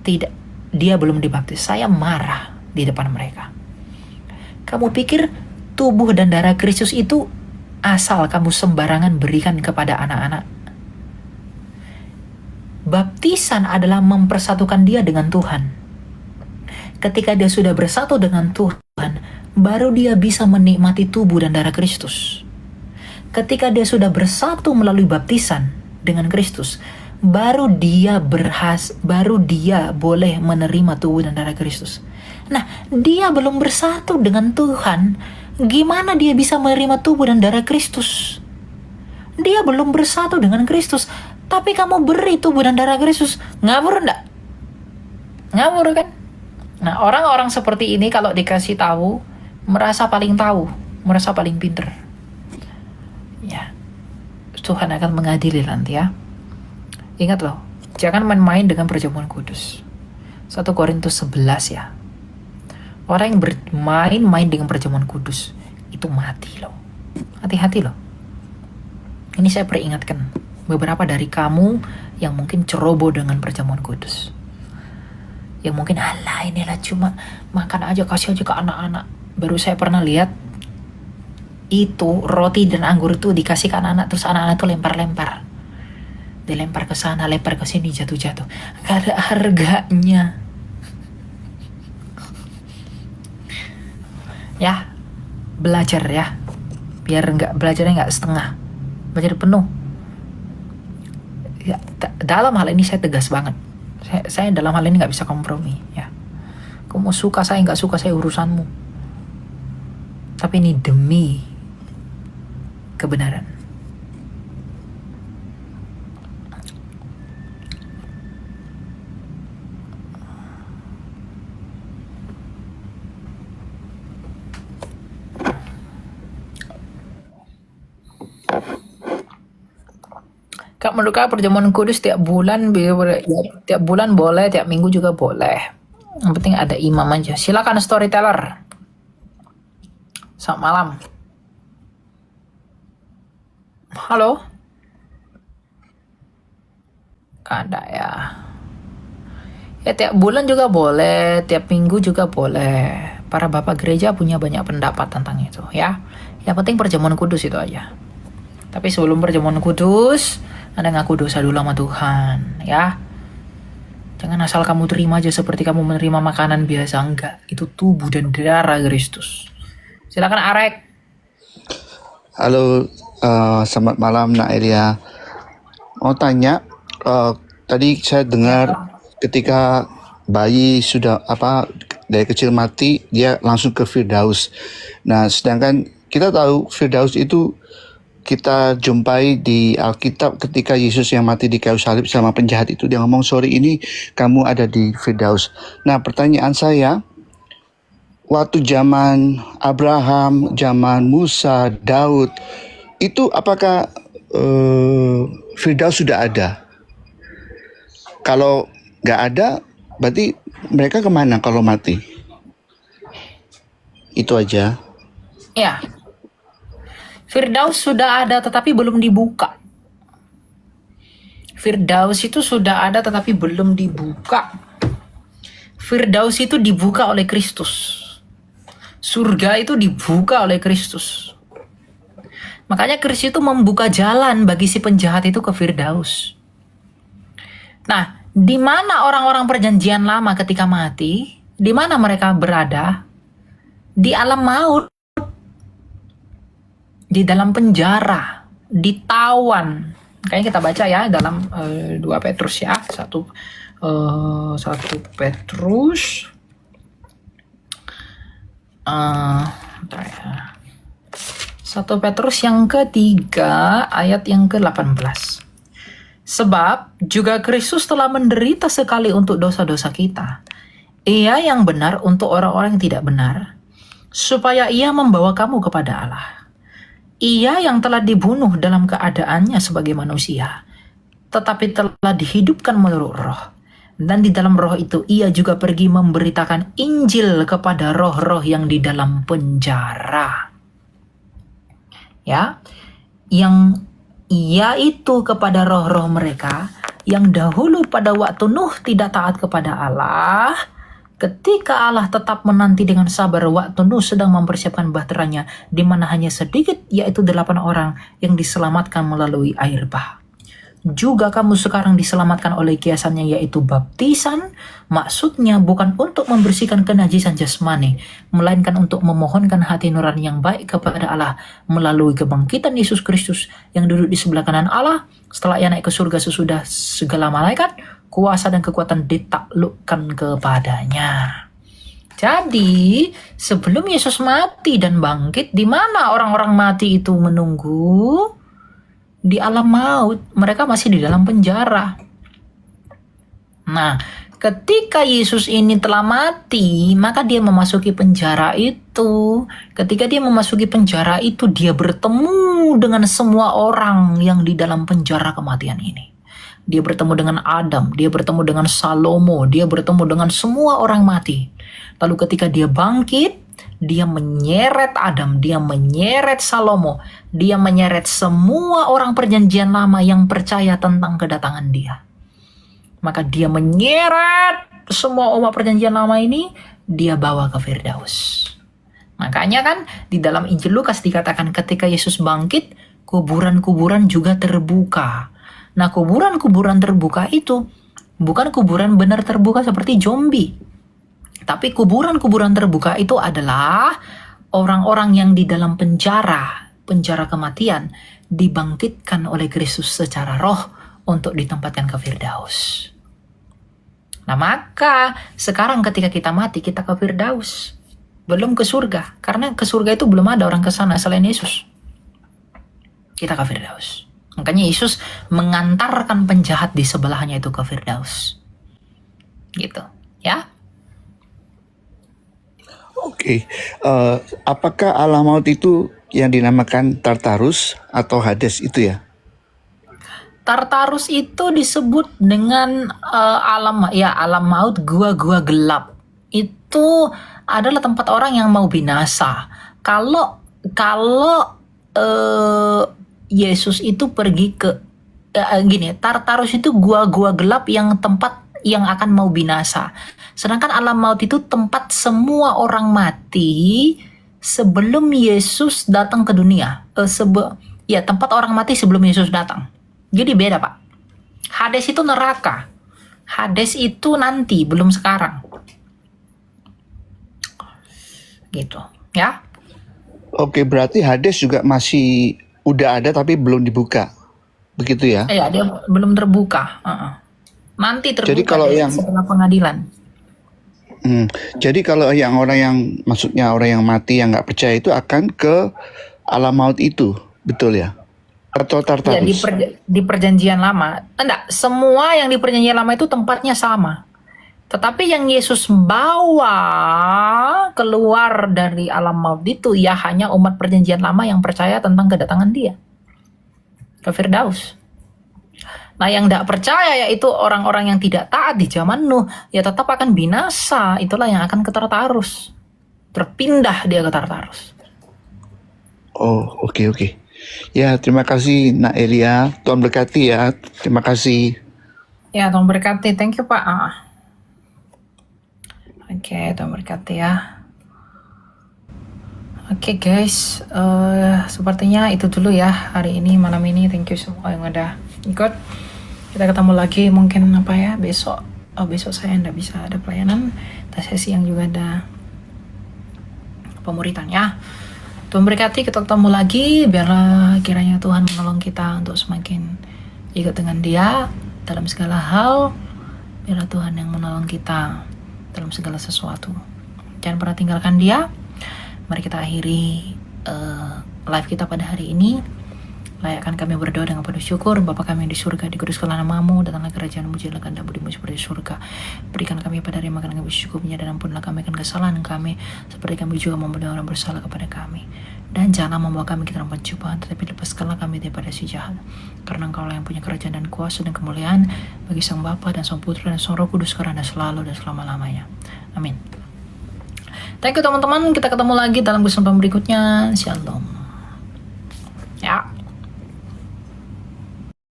B: tidak, dia belum dibaptis. Saya marah di depan mereka. Kamu pikir tubuh dan darah Kristus itu asal kamu sembarangan berikan kepada anak-anak? Baptisan adalah mempersatukan dia dengan Tuhan. Ketika dia sudah bersatu dengan Tuhan, baru dia bisa menikmati tubuh dan darah Kristus. Ketika dia sudah bersatu melalui baptisan dengan Kristus, baru dia boleh menerima tubuh dan darah Kristus. Nah, dia belum bersatu dengan Tuhan, gimana dia bisa menerima tubuh dan darah Kristus? Dia belum bersatu dengan Kristus, tapi kamu beri tubuh dan darah Kristus. Ngawur enggak? Ngawur kan? Nah, orang-orang seperti ini kalau dikasih tahu, merasa paling tahu, merasa paling pinter. Ya, Tuhan akan mengadili nanti ya. Ingat loh, jangan main-main dengan perjamuan kudus. 1 Korintus 11 ya. Orang yang bermain-main dengan perjamuan kudus, itu mati loh. Hati-hati loh. Ini saya peringatkan beberapa dari kamu yang mungkin ceroboh dengan perjamuan kudus. Yang mungkin, alah inilah cuma makan aja, kasih aja ke anak-anak. Baru saya pernah lihat, itu roti dan anggur itu dikasih ke anak-anak, terus anak-anak itu lempar-lempar. Dilempar ke sana, lempar ke sini, jatuh-jatuh. Gak ada harganya. Ya, belajar ya. Biar belajarnya nggak setengah. Belajar penuh. Ya, dalam hal ini saya tegas banget. Saya dalam hal ini nggak bisa kompromi ya. Kamu mau suka saya, nggak suka saya, urusanmu. Tapi ini demi kebenaran. Kak, menurut Kak perjamuan kudus tiap bulan tiap bulan boleh, tiap minggu juga boleh. Yang penting ada imam aja. Silakan storyteller. Selamat malam. Halo? Gak ada ya. Ya tiap bulan juga boleh, tiap minggu juga boleh. Para bapak gereja punya banyak pendapat tentang itu ya. Yang penting perjamuan kudus itu aja. Tapi sebelum perjamuan kudus, Anda ngaku dosa dulu sama Tuhan ya. Jangan asal kamu terima aja seperti kamu menerima makanan biasa. Enggak, itu tubuh dan darah Kristus. Silakan Arek.
H: Halo, selamat malam Nak Elia. Mau tanya, tadi saya dengar ketika bayi sudah dari kecil mati, dia langsung ke Firdaus. Nah, sedangkan kita tahu Firdaus itu kita jumpai di Alkitab ketika Yesus yang mati di kayu salib sama penjahat itu, dia ngomong, sorry ini kamu ada di Firdaus. Nah, pertanyaan saya, waktu zaman Abraham, zaman Musa, Daud, itu apakah Firdaus sudah ada? Kalau nggak ada, berarti mereka kemana kalau mati? Itu aja.
B: Ya, Firdaus sudah ada tetapi belum dibuka. Firdaus itu sudah ada tetapi belum dibuka. Firdaus itu dibuka oleh Kristus. Surga itu dibuka oleh Kristus. Makanya Kristus itu membuka jalan bagi si penjahat itu ke Firdaus. Nah, di mana orang-orang perjanjian lama ketika mati? Di mana mereka berada? Di alam maut. Di dalam penjara. Ditawan. Kayaknya kita baca ya dalam 2 Petrus ya. 1 Petrus. Bentar ya. 1 Petrus yang ketiga ayat yang ke-18. Sebab juga Kristus telah menderita sekali untuk dosa-dosa kita. Ia yang benar untuk orang-orang yang tidak benar, supaya ia membawa kamu kepada Allah. Ia yang telah dibunuh dalam keadaannya sebagai manusia, tetapi telah dihidupkan menurut roh. Dan di dalam roh itu ia juga pergi memberitakan Injil kepada roh-roh yang di dalam penjara. Ya, yang yaitu kepada roh-roh mereka yang dahulu pada waktu Nuh tidak taat kepada Allah, ketika Allah tetap menanti dengan sabar waktu Nuh sedang mempersiapkan bahteranya, di mana hanya sedikit, yaitu 8 orang yang diselamatkan melalui air bah. Juga kamu sekarang diselamatkan oleh kiasannya, yaitu baptisan, maksudnya bukan untuk membersihkan kenajisan jasmani, melainkan untuk memohonkan hati nurani yang baik kepada Allah melalui kebangkitan Yesus Kristus yang duduk di sebelah kanan Allah setelah ia naik ke surga sesudah segala malaikat, kuasa dan kekuatan ditaklukkan kepadanya. Jadi, sebelum Yesus mati dan bangkit, di mana orang-orang mati itu menunggu? Di alam maut, mereka masih di dalam penjara. Nah, ketika Yesus ini telah mati, maka dia memasuki penjara itu. Ketika dia memasuki penjara itu, dia bertemu dengan semua orang yang di dalam penjara kematian ini. Dia bertemu dengan Adam, dia bertemu dengan Salomo, dia bertemu dengan semua orang mati. Lalu ketika dia bangkit, dia menyeret Adam, dia menyeret Salomo, dia menyeret semua orang perjanjian lama yang percaya tentang kedatangan dia. Maka dia menyeret semua umat perjanjian lama ini, dia bawa ke Firdaus. Makanya kan di dalam Injil Lukas dikatakan ketika Yesus bangkit, kuburan-kuburan juga terbuka. Nah, kuburan-kuburan terbuka itu bukan kuburan benar terbuka seperti zombie. Tapi kuburan-kuburan terbuka itu adalah orang-orang yang di dalam penjara kematian, dibangkitkan oleh Kristus secara roh untuk ditempatkan ke Firdaus. Nah, maka sekarang ketika kita mati, kita ke Firdaus. Belum ke surga. Karena ke surga itu belum ada orang ke sana selain Yesus. Kita ke Firdaus. Makanya Yesus mengantarkan penjahat di sebelahnya itu ke Firdaus. Gitu, ya.
H: Oke. Apakah alam maut itu yang dinamakan Tartarus atau Hades itu ya?
B: Tartarus itu disebut dengan alam maut, gua-gua gelap. Itu adalah tempat orang yang mau binasa. Kalau Yesus itu pergi ke Tartarus itu gua-gua gelap yang tempat yang akan mau binasa. Sedangkan alam maut itu tempat semua orang mati sebelum Yesus datang ke dunia. Tempat orang mati sebelum Yesus datang. Jadi beda, Pak. Hades itu neraka. Hades itu nanti, belum sekarang. Gitu, ya.
H: Oke, berarti Hades juga masih udah ada tapi belum dibuka. Begitu ya?
B: Iya, dia belum terbuka. Nanti terbuka.
H: Jadi kalau yang
B: setelah pengadilan.
H: Jadi kalau orang yang maksudnya orang yang mati yang nggak percaya itu akan ke alam maut itu, betul ya? Atau Tartarus?
B: Ya, di perjanjian lama. Enggak, semua yang di perjanjian lama itu tempatnya sama. Tetapi yang Yesus bawa keluar dari alam maut itu ya hanya umat perjanjian lama yang percaya tentang kedatangan dia ke Firdaus. Nah, yang tidak percaya yaitu orang-orang yang tidak taat di zaman Nuh, ya tetap akan binasa. Itulah yang akan ke Tartarus. Terpindah dia ke Tartarus.
H: Oh, oke, oke. Ya, terima kasih Nak Elia. Tuhan berkati ya. Terima kasih.
B: Ya, Tuhan berkati. Thank you, Pak. Oke, Tuhan berkati ya. Oke guys, sepertinya itu dulu ya hari ini, malam ini. Thank you semua yang udah ikut. Kita ketemu lagi mungkin apa ya besok. Besok saya nggak bisa ada pelayanan. Sesi yang juga ada pemuritan ya. Tuhan berkati, kita ketemu lagi. Biarlah kiranya Tuhan menolong kita untuk semakin ikut dengan Dia dalam segala hal. Biarlah Tuhan yang menolong kita dalam segala sesuatu. Jangan pernah tinggalkan Dia. Mari kita akhiri live kita pada hari ini. Layakkan kami berdoa dengan penuh syukur. Bapa kami yang di surga, dikuduskanlah namamu, datanglah kerajaan-mu, jadilah kehendak budimu seperti surga. Berikan kami pada hari makan kami secukupnya, dan ampunilah kami akan kesalahan kami, seperti kami juga mempunyai orang bersalah kepada kami. Dan janganlah membawa kami ke dalam pencobaan, tetapi lepaskanlah kami daripada si jahat. Karena Engkau lah yang punya kerajaan dan kuasa dan kemuliaan bagi Sang Bapa dan Sang Putra dan Sang Roh Kudus, sekarang dan selalu dan selama-lamanya. Amin. Thank you teman-teman, kita ketemu lagi dalam kesempatan berikutnya. Shalom.